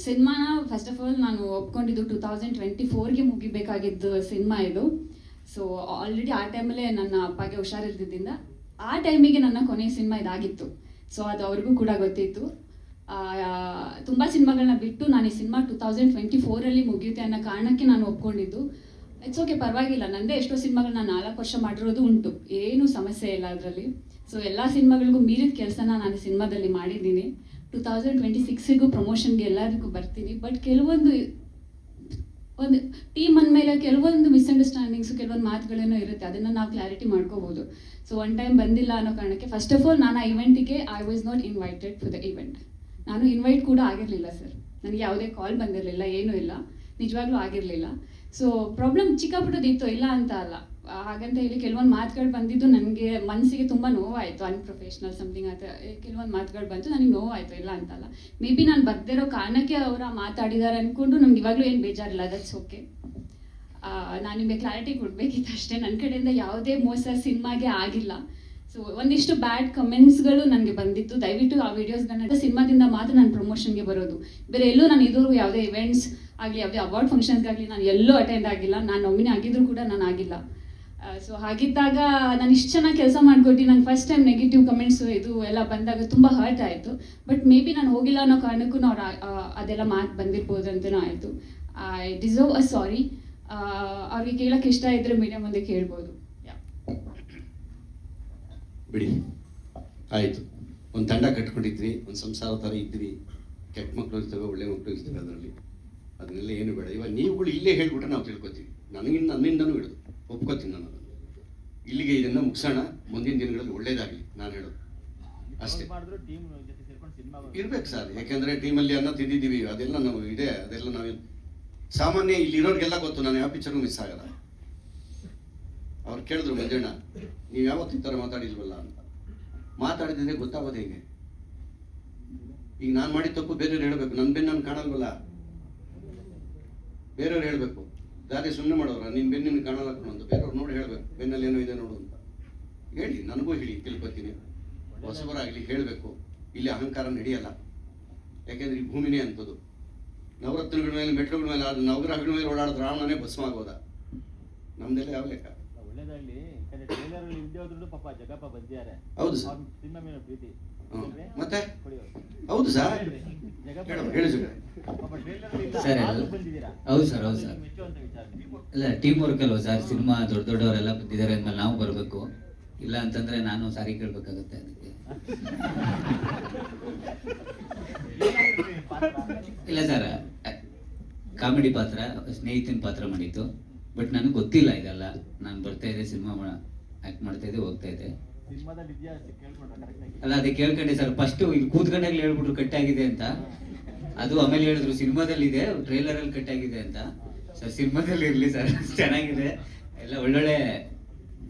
ಸಿನಿಮಾನ ಫಸ್ಟ್ ಆಫ್ ಆಲ್ ನಾನು ಒಪ್ಕೊಂಡಿದ್ದು 2024ಗೆ ಮುಗಿಬೇಕಾಗಿದ್ದು ಸಿನಿಮಾ ಇದು. ಸೊ ಆಲ್ರೆಡಿ ಆ ಟೈಮಲ್ಲೇ ನನ್ನ ಅಪ್ಪಗೆ ಹುಷಾರಿಲ್ದಿದ್ದರಿಂದ ಆ ಟೈಮಿಗೆ ನನ್ನ ಕೊನೆಯ ಸಿನಿಮಾ ಇದಾಗಿತ್ತು. ಸೊ ಅದು ಅವ್ರಿಗೂ ಕೂಡ ಗೊತ್ತಿತ್ತು. ತುಂಬ ಸಿನಿಮಾಗಳನ್ನ ಬಿಟ್ಟು ನಾನು ಈ ಸಿನಿಮಾ 2024ಅಲ್ಲಿ ಮುಗಿಯುತ್ತೆ ಅನ್ನೋ ಕಾರಣಕ್ಕೆ ನಾನು ಒಪ್ಕೊಂಡಿದ್ದು. ಇಟ್ಸ್ ಓಕೆ, ಪರವಾಗಿಲ್ಲ, ನಂದೇ ಎಷ್ಟೋ ಸಿನಿಮಾಗಳನ್ನ 4 ವರ್ಷ ಮಾಡಿರೋದು ಉಂಟು, ಏನೂ ಸಮಸ್ಯೆ ಇಲ್ಲ ಅದರಲ್ಲಿ. ಸೊ ಎಲ್ಲ ಸಿನಿಮಾಗಳಿಗೂ ಮೀರಿದ ಕೆಲಸನ ನಾನು ಸಿನಿಮಾದಲ್ಲಿ ಮಾಡಿದ್ದೀನಿ. 2026ಗೂ ಪ್ರಮೋಷನ್ಗೆ ಎಲ್ಲದಕ್ಕೂ ಬರ್ತೀನಿ. ಬಟ್ ಕೆಲವೊಂದು ಟೀಮ್ ಅಂದಮೇಲೆ ಕೆಲವೊಂದು ಮಿಸ್ಅಂಡರ್ಸ್ಟ್ಯಾಂಡಿಂಗ್ಸು, ಕೆಲವೊಂದು ಮಾತುಗಳೇನೋ ಇರುತ್ತೆ, ಅದನ್ನು ನಾವು ಕ್ಲಾರಿಟಿ ಮಾಡ್ಕೋಬೋದು. ಸೊ ಒನ್ ಟೈಮ್ ಬಂದಿಲ್ಲ ಅನ್ನೋ ಕಾರಣಕ್ಕೆ ಫಸ್ಟ್ ಆಫ್ ಆಲ್ ನಾನು ಆ ಇವೆಂಟಿಗೆ I was not invited for the event. ನಾನು ಇನ್ವೈಟ್ ಕೂಡ ಆಗಿರಲಿಲ್ಲ ಸರ್, ನನಗೆ ಯಾವುದೇ ಕಾಲ್ ಬಂದಿರಲಿಲ್ಲ, ಏನೂ ಇಲ್ಲ, ನಿಜವಾಗ್ಲೂ ಆಗಿರಲಿಲ್ಲ. ಸೊ ಪ್ರಾಬ್ಲಮ್ ಚಿಕ್ಕಪುಟ್ಟದಿತ್ತು, ಇಲ್ಲ ಅಂತ ಅಲ್ಲ. ಹಾಗಂತ ಹೇಳಿ ಕೆಲವೊಂದು ಮಾತುಗಳು ಬಂದಿದ್ದು ನನಗೆ ಮನಸ್ಸಿಗೆ ತುಂಬ ನೋವಾಯಿತು. ಅನ್ಪ್ರೊಫೆಷ್ನಲ್ ಸಮಥಿಂಗ್ ಅಂತ ಕೆಲವೊಂದು ಮಾತುಗಳು ಬಂತು, ನನಗೆ ನೋವಾಯಿತು, ಇಲ್ಲ ಅಂತಲ್ಲ. ಮೇ ಬಿ ನಾನು ಬರ್ದಿರೋ ಕಾರಣಕ್ಕೆ ಅವರ ಮಾತಾಡಿದ್ದಾರೆ ಅಂದ್ಕೊಂಡು ನನಗೆ ಇವಾಗಲೂ ಏನು ಬೇಜಾರಿಲ್ಲ, ದಟ್ಸ್ ಓಕೆ. ನಾನು ನಿಮಗೆ ಕ್ಲಾರಿಟಿ ಕೊಡಬೇಕಿತ್ತು ಅಷ್ಟೇ. ನನ್ನ ಕಡೆಯಿಂದ ಯಾವುದೇ ಮೋಸ ಸಿನಿಮಾಗೆ ಆಗಿಲ್ಲ. ಸೊ ಒಂದಿಷ್ಟು ಬ್ಯಾಡ್ ಕಮೆಂಟ್ಸ್ಗಳು ನನಗೆ ಬಂದಿತ್ತು. ದಯವಿಟ್ಟು ಆ ವಿಡಿಯೋಸ್ಗಳನ್ನ ಸಿನಿಮಾದಿಂದ ಮಾತ್ರ ನಾನು ಪ್ರಮೋಷನ್ಗೆ ಬರೋದು, ಬೇರೆ ಎಲ್ಲೂ ನಾನು ಇದುವರೆಗೂ ಯಾವುದೇ ಇವೆಂಟ್ಸ್ ಆಗಲಿ, ಯಾವುದೇ ಅವಾರ್ಡ್ ಫಂಕ್ಷನ್ಸ್ಗಾಗಲಿ ನಾನು ಎಲ್ಲೂ ಅಟೆಂಡ್ ಆಗಿಲ್ಲ. ನಾನು ನಾಮಿನಿ ಆಗಿದ್ರು ಕೂಡ ನಾನು ಆಗಿಲ್ಲ. ಸೊ ಹಾಗಿದ್ದಾಗ ನಾನು ಇಷ್ಟು ಚೆನ್ನಾಗಿ ಕೆಲಸ ಮಾಡಿಕೊಟ್ಟು ನಂಗೆ ಫಸ್ಟ್ ಟೈಮ್ ನೆಗೆಟಿವ್ ಕಮೆಂಟ್ಸು ಇದು ಎಲ್ಲ ಬಂದಾಗ ತುಂಬ ಹರ್ಟ್ ಆಯಿತು. ಬಟ್ ಮೇ ಬಿ ನಾನು ಹೋಗಿಲ್ಲ ಅನ್ನೋ ಕಾರಣಕ್ಕೂ ಅವ್ರು ಅದೆಲ್ಲ ಮಾತು ಬಂದಿರ್ಬೋದು ಅಂತಲೂ ಆಯಿತು. ಐ ಡಿಸರ್ವ್ ಅ ಸಾರಿ. ಅವ್ರಿಗೆ ಕೇಳೋಕ್ಕೆ ಇಷ್ಟ ಇದ್ದರೆ ಮೀಡಿಯಾ ಮುಂದೆ ಕೇಳ್ಬೋದು. ಬಿಡಿ, ಆಯಿತು. ಒಂದು ತಂಡ ಕಟ್ಕೊಂಡಿದ್ವಿ, ಒಂದು ಸಂಸಾರ ಥರ ಇದ್ವಿ, ಕೆಟ್ಟ ಮಕ್ಕಳು ಇರ್ತವೆ, ಒಳ್ಳೆ ಮಕ್ಕಳು ಇರ್ತವೆ, ಅದರಲ್ಲಿ ಅದನ್ನೆಲ್ಲ ಏನು ಬೇಡ. ಇವಾಗ ನೀವುಗಳು ಇಲ್ಲೇ ಹೇಳ್ಬಿಟ್ರೆ ನಾವು ತಿಳ್ಕೊತೀವಿ. ನನ್ನಿಂದನೂ ಹಿಡಿದು ಒಪ್ಕೋತೀನಿ ನಾನು ಅದನ್ನು. ಇಲ್ಲಿಗೆ ಇದನ್ನು ಮುಗಿಸೋಣ, ಮುಂದಿನ ದಿನಗಳಲ್ಲಿ ಒಳ್ಳೇದಾಗಲಿ ನಾನು ಹೇಳೋದು ಅಷ್ಟೇ. ಇರ್ಬೇಕು ಸರ್, ಯಾಕೆಂದರೆ ಟೀಮಲ್ಲಿ ಅನ್ನ ತಿಂದಿದ್ದೀವಿ, ಅದೆಲ್ಲ ನಾವು ಇದೆ, ಅದೆಲ್ಲ ನಾವು ಸಾಮಾನ್ಯ ಇಲ್ಲಿರೋರಿಗೆಲ್ಲ ಗೊತ್ತು. ನಾನು ಯಾವ ಪಿಕ್ಚರ್ಗೂ ಮಿಸ್ ಆಗಲ್ಲ. ಅವ್ರು ಕೇಳಿದ್ರು ಮಂಜಣ್ಣ, ನೀವು ಯಾವತ್ತು ಈ ಥರ ಮಾತಾಡಿಲ್ವಲ್ಲ ಅಂತ. ಮಾತಾಡಿದ್ರೆ ಗೊತ್ತಾಗೋದು ಹೇಗೆ? ಈಗ ನಾನು ಮಾಡಿದ ತಪ್ಪು ಬೇರೆಯವ್ರು ಹೇಳಬೇಕು, ನನ್ನ ಬೆನ್ನು ನಾನು ಕಾಣಲ್ವಲ್ಲ, ಬೇರೆಯವ್ರು ಹೇಳಬೇಕು. ದಾರಿ ಸುಮ್ಮನೆ ಮಾಡೋರ, ನಿನ್ನ ಬೆನ್ನಿನ ಕಾಣಲ್ಲ ಅಂತ ಬೇರೆಯವ್ರು ನೋಡಿ ಹೇಳಬೇಕು, ಬೆನ್ನಲ್ಲಿ ಏನೋ ಇದೆ ನೋಡು ಅಂತ ಹೇಳಿ. ನನಗೂ ಹೇಳಿ, ತಿಳ್ಕೊತೀನಿ. ಹೊಸಬರಾಗಲಿ ಹೇಳಬೇಕು. ಇಲ್ಲಿ ಅಹಂಕಾರ ನಡೆಯಲ್ಲ, ಯಾಕೆಂದ್ರೆ ಈ ಭೂಮಿನೇ ಅಂಥದ್ದು. ನವರತ್ನಗಳ ಮೇಲೆ, ಮೆಟ್ಲುಗಳ ಮೇಲೆ, ನವಗ್ರಹಗಳ ಮೇಲೆ ಓಡಾಡಿದ್ರೆ ರಾವಣನೇ ಭಸ್ಮ ಆಗೋದ. ನಮ್ದೆಲ್ಲ ಯಾವ ಲೆಕ್ಕ? ಒಳ್ಳೇದಾಗ್ಲಿ. ಟ್ರೇಲರ್ ಅಲ್ಲಿ ಇಲ್ಲದೆ ಹೋದ್ರು ಪಾಪ ಜಗಪ್ಪ ಬಂದಿದ್ದಾರೆ. ಹೌದು ಸರ್, ಸಿನಿಮಾ ಮೇಲೆ ಪ್ರೀತಿ. ಮತ್ತೆ ಹೌದು ಸರ್, ಹೇಳಿ ಸರ್. ಹೌದು ಸರ್, ಹೌದು ಸರ್. ಅಲ್ಲ, ಟೀಮ್ ವರ್ಕ್ ಅಲ್ವಾ ಸರ್. ಸಿನಿಮಾ ದೊಡ್ಡವರೆಲ್ಲ ಬಂದಿದ್ದಾರೆ ಅಂದ್ಮೇಲೆ ನಾವು ಬರಬೇಕು. ಇಲ್ಲ ಅಂತಂದ್ರೆ ನಾನು ಸಾರಿ ಕೇಳ್ಬೇಕಾಗುತ್ತೆ. ಅದಕ್ಕೆ ಇಲ್ಲ ಸರ್, ಕಾಮಿಡಿ ಪಾತ್ರ, ಸ್ನೇಹಿತನ ಪಾತ್ರ ಮಾಡಿತ್ತು. ಬಟ್ ನನಗೆ ಗೊತ್ತಿಲ್ಲ ಇದೆಲ್ಲ. ನಾನು ಬರ್ತಾ ಇದ್ದೆ, ಸಿನಿಮಾ ಆಕ್ಟ್ ಮಾಡ್ತಾ ಇದ್ದೆ, ಹೋಗ್ತಾ ಇದ್ದೆ. ಅಲ್ಲ, ಅದೇ ಕೇಳ್ಕೊಂಡೆ ಸರ್. ಫಸ್ಟ್ ಇಲ್ಲಿ ಕೂತ್ಕೊಂಡಾಗ್ಲಿ ಹೇಳ್ಬಿಟ್ರು ಕಟ್ಟಾಗಿದೆ ಅಂತ. ಅದು ಆಮೇಲೆ ಹೇಳಿದ್ರು ಸಿನಿಮಾದಲ್ಲಿ ಇದೆ, ಟ್ರೈಲರ್ ಅಲ್ಲಿ ಕಟ್ಟಾಗಿದೆ ಅಂತ. ಸರ್ ಸಿನಿಮಾದಲ್ಲಿ ಇರ್ಲಿ ಸರ್, ಚೆನ್ನಾಗಿದೆ ಎಲ್ಲ ಒಳ್ಳೊಳ್ಳೆ.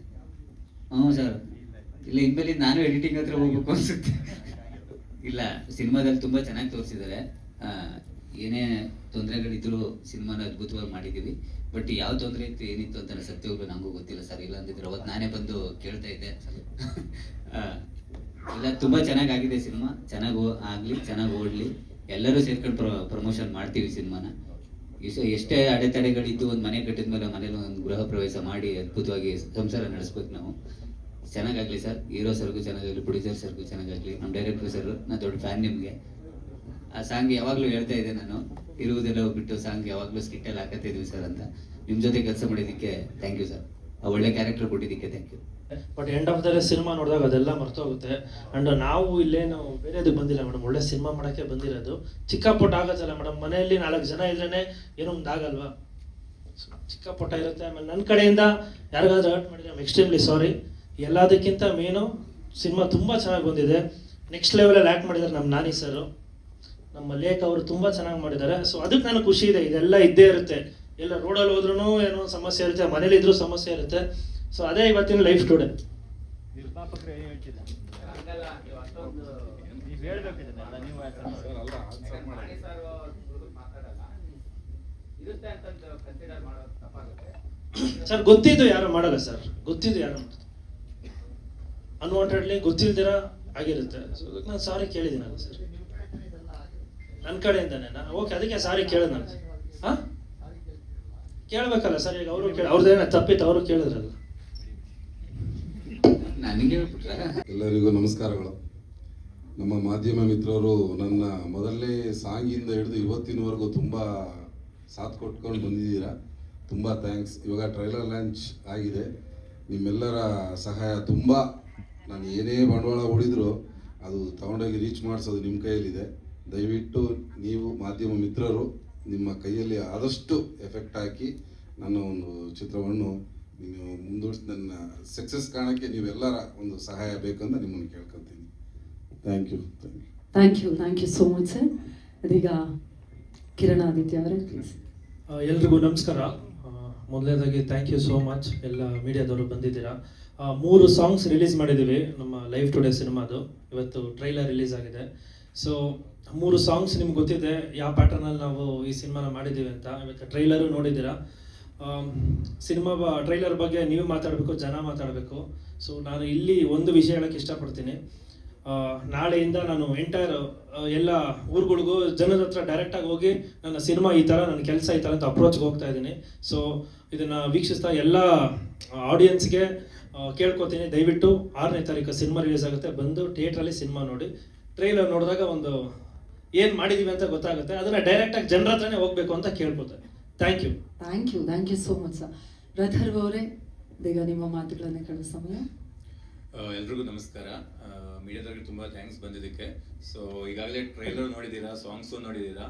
ಹ್ಞೂ ಸರ್, ಇಲ್ಲ ಇನ್ಮೇಲೆ ನಾನು ಎಡಿಟಿಂಗ್ ಹತ್ರ ಹೋಗ್ಬೇಕು ಅನ್ಸುತ್ತೆ. ಇಲ್ಲ, ಸಿನಿಮಾದಲ್ಲಿ ತುಂಬಾ ಚೆನ್ನಾಗಿ ತೋರಿಸಿದ್ದಾರೆ. ಏನೇ ತೊಂದರೆಗಳಿದ್ರು ಸಿನಿಮಾನ ಅದ್ಭುತವಾಗಿ ಮಾಡಿದ್ದೀವಿ. ಬಟ್ ಯಾವ ತೊಂದರೆ ಇತ್ತು, ಏನಿತ್ತು ಅಂತ ಸತ್ಯವಾಗ್ಲೂ ನಂಗೂ ಗೊತ್ತಿಲ್ಲ ಸರ್. ಇಲ್ಲ ಅಂದಿದ್ರೆ ಅವತ್ತು ನಾನೇ ಬಂದು ಕೇಳ್ತಾ ಇದ್ದೆ. ಇಲ್ಲ, ತುಂಬಾ ಚೆನ್ನಾಗಾಗಿದೆ ಸಿನಿಮಾ. ಚೆನ್ನಾಗಿ ಆಗಲಿ, ಚೆನ್ನಾಗಿ ಓಡಲಿ. ಎಲ್ಲರೂ ಸೇರ್ಕೊಂಡು ಪ್ರಮೋಷನ್ ಮಾಡ್ತೀವಿ ಸಿನಿಮಾನ. ಎಷ್ಟೇ ಅಡೆತಡೆಗಳಿದ್ದು ಒಂದು ಮನೆ ಕಟ್ಟಿದ ಮೇಲೆ ಮನೇಲಿ ಒಂದು ಗೃಹ ಪ್ರವೇಶ ಮಾಡಿ ಅದ್ಭುತವಾಗಿ ಸಂಸಾರ ನಡೆಸ್ಬೇಕು ನಾವು. ಚೆನ್ನಾಗಾಗಲಿ ಸರ್, ಹೀರೋ ಸರ್ಗೂ ಚೆನ್ನಾಗಾಗಲಿ, ಪ್ರೊಡ್ಯೂಸರ್ ಸರ್ಗೂ ಚೆನ್ನಾಗಾಗಲಿ, ನಮ್ಮ ಡೈರೆಕ್ಟರ್ ಸರ್, ನಾನು ದೊಡ್ಡ ಫ್ಯಾನ್ ನಿಮಗೆ. ಆ ಸಾಂಗ್ ಯಾವಾಗಲೂ ಹೇಳ್ತಾ ಇದ್ದೆ ನಾನು, ಇರುವುದೆಲ್ಲ ಬಿಟ್ಟು ಸಾಂಗ್ ಯಾವಾಗಲೂ ಸ್ಕಿಟ್ಟಲ್ಲಿ ಹಾಕತ್ತಿದ್ವಿ ಸರ್ ಅಂತ. ನಿಮ್ಮ ಜೊತೆ ಕೆಲಸ ಮಾಡಿದ್ದಕ್ಕೆ ಥ್ಯಾಂಕ್ ಯು ಸರ್, ಆ ಒಳ್ಳೆ ಕ್ಯಾರೆಕ್ಟರ್ ಕೊಟ್ಟಿದ್ದಕ್ಕೆ thank you. But end of the day cinema ನೋಡಿದಾಗ ಅದೆಲ್ಲ ಮರ್ತೋಗುತ್ತೆ. ಆ್ಯಂಡ್ ನಾವು ಇಲ್ಲೇನು ಬೇರೆದು ಬಂದಿಲ್ಲ ಮೇಡಮ್, ಒಳ್ಳೆ ಸಿನಿಮಾ ಮಾಡೋಕ್ಕೆ ಬಂದಿರೋದು. ಚಿಕ್ಕ ಪುಟ್ಟ ಆಗೋದಲ್ಲ ಮೇಡಮ್, ಮನೆಯಲ್ಲಿ 4 ಜನ ಇದ್ರೇ ಏನೋ ಒಂದು ಆಗಲ್ವಾ, ಚಿಕ್ಕ ಪುಟ್ಟ ಇರುತ್ತೆ. ಆಮೇಲೆ ನನ್ನ ಕಡೆಯಿಂದ ಯಾರಿಗಾದ್ರೂ ಹರ್ಟ್ ಮಾಡಿದ್ರೆ ಐಮ್ ಎಕ್ಸ್ಟ್ರೀಮ್ಲಿ ಸಾರಿ. ಎಲ್ಲದಕ್ಕಿಂತ ಮೇನು ಸಿನಿಮಾ ತುಂಬ ಚೆನ್ನಾಗಿ ಬಂದಿದೆ. ನೆಕ್ಸ್ಟ್ ಲೆವೆಲಲ್ಲಿ ಆ್ಯಕ್ಟ್ ಮಾಡಿದ್ದಾರೆ ನಮ್ಮ ನಾನಿ ಸರು, ನಮ್ಮ ಲೇಖ ಅವರು ತುಂಬ ಚೆನ್ನಾಗಿ ಮಾಡಿದ್ದಾರೆ. ಸೊ ಅದಕ್ಕೆ ನನಗೆ ಖುಷಿ ಇದೆ. ಇದೆಲ್ಲ ಇದ್ದೇ ಇರುತ್ತೆ, ಎಲ್ಲ ರೋಡಲ್ಲಿ ಹೋದ್ರೂ ಏನೋ ಸಮಸ್ಯೆ ಇರುತ್ತೆ, ಮನೇಲಿ ಇದ್ರೂ ಸಮಸ್ಯೆ ಇರುತ್ತೆ. ಸೊ ಅದೇ ಇವತ್ತಿನ ಲೈಫ್ ಟುಡೇ. ಸರ್ ಗೊತ್ತಿದ್ದು ಯಾರು ಮಾಡಲ್ಲ ಸರ್, ಗೊತ್ತಿದ್ದು ಯಾರು ಅನ್ವಾಂಟೆಡ್ಲಿ ಗೊತ್ತಿಲ್ದಿರ ಆಗಿರುತ್ತೆ. ಸೊ ಅದಕ್ಕೆ ನಾನು ಸಾರಿ ಕೇಳಿದ್ದೀನಲ್ಲ ಸರ್, ನನ್ನ ಕಡೆಯಿಂದಾನೆ. ನಾನು ಓಕೆ, ಅದಕ್ಕೆ ಸಾರಿ ಕೇಳಿದ್ ನಾನು. ಹಾಂ, ಕೇಳಬೇಕಲ್ಲ ಸರ್, ಈಗ ಅವರು ಅವ್ರದ್ದೇನ ತಪ್ಪಿತ್ತು, ಅವರು ಕೇಳಿದ್ರಲ್ಲ. ನನಗೆ ಎಲ್ಲರಿಗೂ ನಮಸ್ಕಾರಗಳು. ನಮ್ಮ ಮಾಧ್ಯಮ ಮಿತ್ರರು ನನ್ನ ಮೊದಲನೇ ಸಾಂಗಿಂದ ಹಿಡಿದು ಇವತ್ತಿನವರೆಗೂ ತುಂಬ ಸಾಥ್ ಕೊಟ್ಕೊಂಡು ಬಂದಿದ್ದೀರಾ, ತುಂಬ ಥ್ಯಾಂಕ್ಸ್. ಇವಾಗ ಟ್ರೈಲರ್ ಲಾಂಚ್ ಆಗಿದೆ, ನಿಮ್ಮೆಲ್ಲರ ಸಹಾಯ ತುಂಬ. ನಾನು ಏನೇ ಬಂಡವಾಳ ಹೂಡಿದ್ರು ಅದು ತಗೊಂಡೋಗಿ ರೀಚ್ ಮಾಡಿಸೋದು ನಿಮ್ಮ ಕೈಯಲ್ಲಿದೆ. ದಯವಿಟ್ಟು ನೀವು ಮಾಧ್ಯಮ ಮಿತ್ರರು ನಿಮ್ಮ ಕೈಯಲ್ಲಿ ಆದಷ್ಟು ಎಫೆಕ್ಟ್ ಹಾಕಿ ನನ್ನ ಒಂದು ಚಿತ್ರವನ್ನು ನೀವು ಮುಂದೂಡಿಸಿ ನನ್ನ ಸಕ್ಸಸ್ ಕಾಣಕ್ಕೆ ನೀವೆಲ್ಲರ ಒಂದು ಸಹಾಯ ಬೇಕಂತ ನಿಮ್ಮನ್ನು ಕೇಳ್ಕೊತೀನಿ. Thank you. Thank you so much sir. ಅದೀಗ ಕಿರಣ್ ಆದಿತ್ಯ ಅವರೇ ಪ್ಲೀಸ್. ಎಲ್ರಿಗೂ ನಮಸ್ಕಾರ. ಮೊದಲನೇದಾಗಿ ಥ್ಯಾಂಕ್ ಯು ಸೋ ಮಚ್, ಎಲ್ಲ ಮೀಡಿಯಾದವರು ಬಂದಿದ್ದೀರಾ. 3 ಸಾಂಗ್ಸ್ ರಿಲೀಸ್ ಮಾಡಿದ್ದೀವಿ ನಮ್ಮ ಲೈಫ್ ಟುಡೇ ಸಿನಿಮಾದು. ಇವತ್ತು ಟ್ರೈಲರ್ ರಿಲೀಸ್ ಆಗಿದೆ. ಸೊ 3 ಸಾಂಗ್ಸ್ ನಿಮ್ಗೆ ಗೊತ್ತಿದೆ ಯಾವ ಪ್ಯಾಟರ್ನಲ್ಲಿ ನಾವು ಈ ಸಿನಿಮಾನ ಮಾಡಿದ್ದೀವಿ ಅಂತ. ಇವತ್ತು ಟ್ರೈಲರು ನೋಡಿದ್ದೀರಾ. ಸಿನಿಮಾ ಟ್ರೈಲರ್ ಬಗ್ಗೆ ನೀವು ಮಾತಾಡಬೇಕು, ಜನ ಮಾತಾಡಬೇಕು. ಸೊ ನಾನು ಇಲ್ಲಿ ಒಂದು ವಿಷಯ ಹೇಳೋಕ್ಕೆ ಇಷ್ಟಪಡ್ತೀನಿ. ನಾಳೆಯಿಂದ ನಾನು ಎಂಟೈರ್ ಎಲ್ಲ ಊರುಗಳಿಗೂ ಜನರ ಹತ್ರ ಡೈರೆಕ್ಟಾಗಿ ಹೋಗಿ ನನ್ನ ಸಿನಿಮಾ ಈ ಥರ, ನನ್ನ ಕೆಲಸ ಈ ಥರ ಅಂತ ಅಪ್ರೋಚ್ಗೆ ಹೋಗ್ತಾ ಇದ್ದೀನಿ. ಸೊ ಇದನ್ನು ವೀಕ್ಷಿಸ್ತಾ ಎಲ್ಲ ಆಡಿಯನ್ಸ್ಗೆ ಕೇಳ್ಕೊತೀನಿ, ದಯವಿಟ್ಟು 6ನೇ ತಾರೀಕು ಸಿನಿಮಾ ರಿಲೀಸ್ ಆಗುತ್ತೆ, ಬಂದು ಥಿಯೇಟ್ರಲ್ಲಿ ಸಿನಿಮಾ ನೋಡಿ. ಟ್ರೈಲರ್ ನೋಡಿದಾಗ ಒಂದು ಏನು ಮಾಡಿದ್ದೀವಿ ಅಂತ ಗೊತ್ತಾಗುತ್ತೆ. ಅದನ್ನು ಡೈರೆಕ್ಟಾಗಿ ಜನರ ಹತ್ರನೇ ಹೋಗಬೇಕು ಅಂತ ಕೇಳ್ಕೊತಾರೆ. Thank you so much sir. ರಥರ್ವ್ ಅವರೇ, ಈಗ ನಿಮ್ಮ ಮಾತುಗಳನ್ನು ಕೇಳೋ ಸಮಯ. ಎಲ್ರಿಗೂ ನಮಸ್ಕಾರ. ಮೀಡಿಯಾದವ್ರಿಗೆ ತುಂಬ ಥ್ಯಾಂಕ್ಸ್ ಬಂದಿದ್ದಕ್ಕೆ. ಸೊ ಈಗಾಗಲೇ ಟ್ರೈಲರ್ ನೋಡಿದ್ದೀರಾ, ಸಾಂಗ್ಸು ನೋಡಿದ್ದೀರಾ.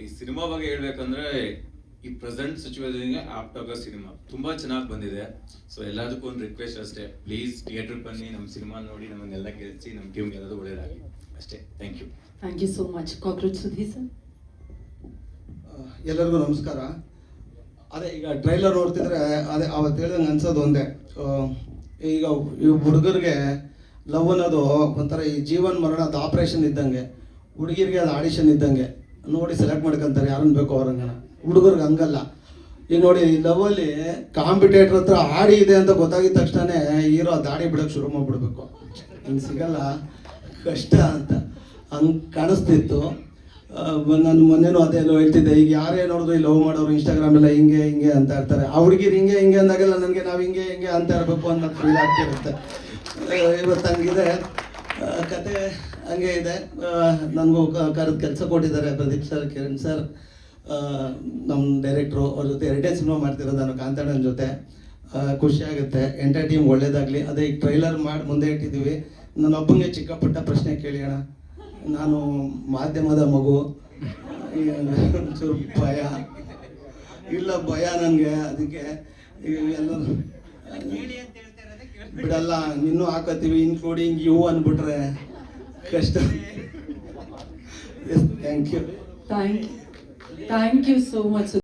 ಈ ಸಿನಿಮಾ ಬಗ್ಗೆ ಹೇಳ್ಬೇಕಂದ್ರೆ ಈ ಪ್ರೆಸೆಂಟ್ ಸಿಚುವೇಶನ್ಗೆ ಆಪ್ಟ್ ಆಗೋ ಸಿನಿಮಾ ತುಂಬ ಚೆನ್ನಾಗಿ ಬಂದಿದೆ. ಸೊ ಎಲ್ಲದಕ್ಕೂ ಒಂದು ರಿಕ್ವೆಸ್ಟ್ ಅಷ್ಟೇ, ಪ್ಲೀಸ್ ಥಿಯೇಟ್ರಿಗೆ ಬನ್ನಿ, ನಮ್ಮ ಸಿನಿಮಾ ನೋಡಿ, ನಮ್ಮನ್ನೆಲ್ಲ ಗೆಲ್ಲಿಸಿ, ನಮ್ಮ ಟೀಮ್ಗೆ ಎಲ್ಲದೂ ಒಳ್ಳೆಯದಾಗಿ ಅಷ್ಟೇ. Thank you so much. Cockroach Sudhir sir. ಎಲ್ಲರಿಗೂ ನಮಸ್ಕಾರ. ಅದೇ ಈಗ ಟ್ರೈಲರ್ ನೋಡ್ತಿದ್ರೆ ಅದೇ ಅವತ್ತು ಹೇಳ್ದಂಗೆ ಅನ್ಸೋದು ಒಂದೇ, ಈಗ ಈ ಹುಡುಗರಿಗೆ ಲವ್ ಅನ್ನೋದು ಒಂಥರ ಈ ಜೀವನ್ ಮರಣದ ಆಪ್ರೇಷನ್ ಇದ್ದಂಗೆ, ಹುಡುಗಿರಿಗೆ ಅದು ಆಡಿಷನ್ ಇದ್ದಂಗೆ. ನೋಡಿ ಸೆಲೆಕ್ಟ್ ಮಾಡ್ಕೊಂತಾರೆ ಯಾರನ್ನ ಬೇಕೋ ಅವ್ರಂಗನ. ಹುಡುಗರಿಗೆ ಹಂಗಲ್ಲ. ಈಗ ನೋಡಿ ಲವಲ್ಲಿ ಕಾಂಪಿಟೇಟರ್ ಹತ್ರ ಆಡಿ ಇದೆ ಅಂತ ಗೊತ್ತಾಗಿದ ತಕ್ಷಣ ಹೀರೋ ದಾಡಿ ಬಿಡೋಕೆ ಶುರು ಮಾಡಿಬಿಡ್ಬೇಕು, ಹಿಂಗೆ ಸಿಗಲ್ಲ, ಕಷ್ಟ ಅಂತ ಹಂಗೆ ಕಾಣಿಸ್ತಿತ್ತು. ನಾನು ಮೊನ್ನೆನೂ ಅದೇನೋ ಹೇಳ್ತಿದ್ದೆ, ಈಗ ಯಾರೇ ನೋಡಿದ್ರು ಈ ಲವ್ ಮಾಡೋರು ಇನ್ಸ್ಟಾಗ್ರಾಮೆಲ್ಲ ಹಿಂಗೆ ಅಂತ ಇರ್ತಾರೆ. ಆ ಹುಡುಗಿರು ಹಿಂಗೆ ಅಂದಾಗೆಲ್ಲ ನನಗೆ ನಾವು ಹಿಂಗೆ ಅಂತ ಇರಬೇಕು ಅನ್ನೋದು ಫೀಲ್ ಆಗ್ತಿರುತ್ತೆ. ಇವತ್ತು ಹಂಗಿದೆ ಕತೆ, ಹಂಗೆ ಇದೆ. ನನಗೂ ಕರೆದು ಕೆಲಸ ಕೊಟ್ಟಿದ್ದಾರೆ ಪ್ರದೀಪ್ ಸರ್, ಕಿರಣ್ ಸರ್, ನಮ್ಮ ಡೈರೆಕ್ಟ್ರು. ಅವ್ರ ಜೊತೆ 2 ಸಿನಿಮಾ ಮಾಡ್ತಿರೋದು ನಾನು ಕಾಂತಾಣನ ಜೊತೆ. ಖುಷಿ ಆಗುತ್ತೆ. ಎಂಟರ್ ಟೀಮ್ ಒಳ್ಳೇದಾಗಲಿ. ಅದೇ ಈಗ ಟ್ರೈಲರ್ ಮಾಡಿ ಮುಂದೆ ಇಟ್ಟಿದ್ದೀವಿ. ನನ್ನ ಒಬ್ಬಂಗೆ ಚಿಕ್ಕ ಪುಟ್ಟ ಪ್ರಶ್ನೆ ಕೇಳಿ ಅಣ್ಣ. ನಾನು ಮಾಧ್ಯಮದ ಮಗು, ಒಂಚೂರು ಭಯ ನನಗೆ, ಅದಕ್ಕೆ ಎಲ್ಲ ಬಿಡಲ್ಲ, ಇನ್ನೂ ಹಾಕೋತೀವಿ, ಇನ್ಕ್ಲೂಡಿಂಗ್ ಯು ಅಂದ್ಬಿಟ್ರೆ ಕಷ್ಟ. Thank you thank you so much.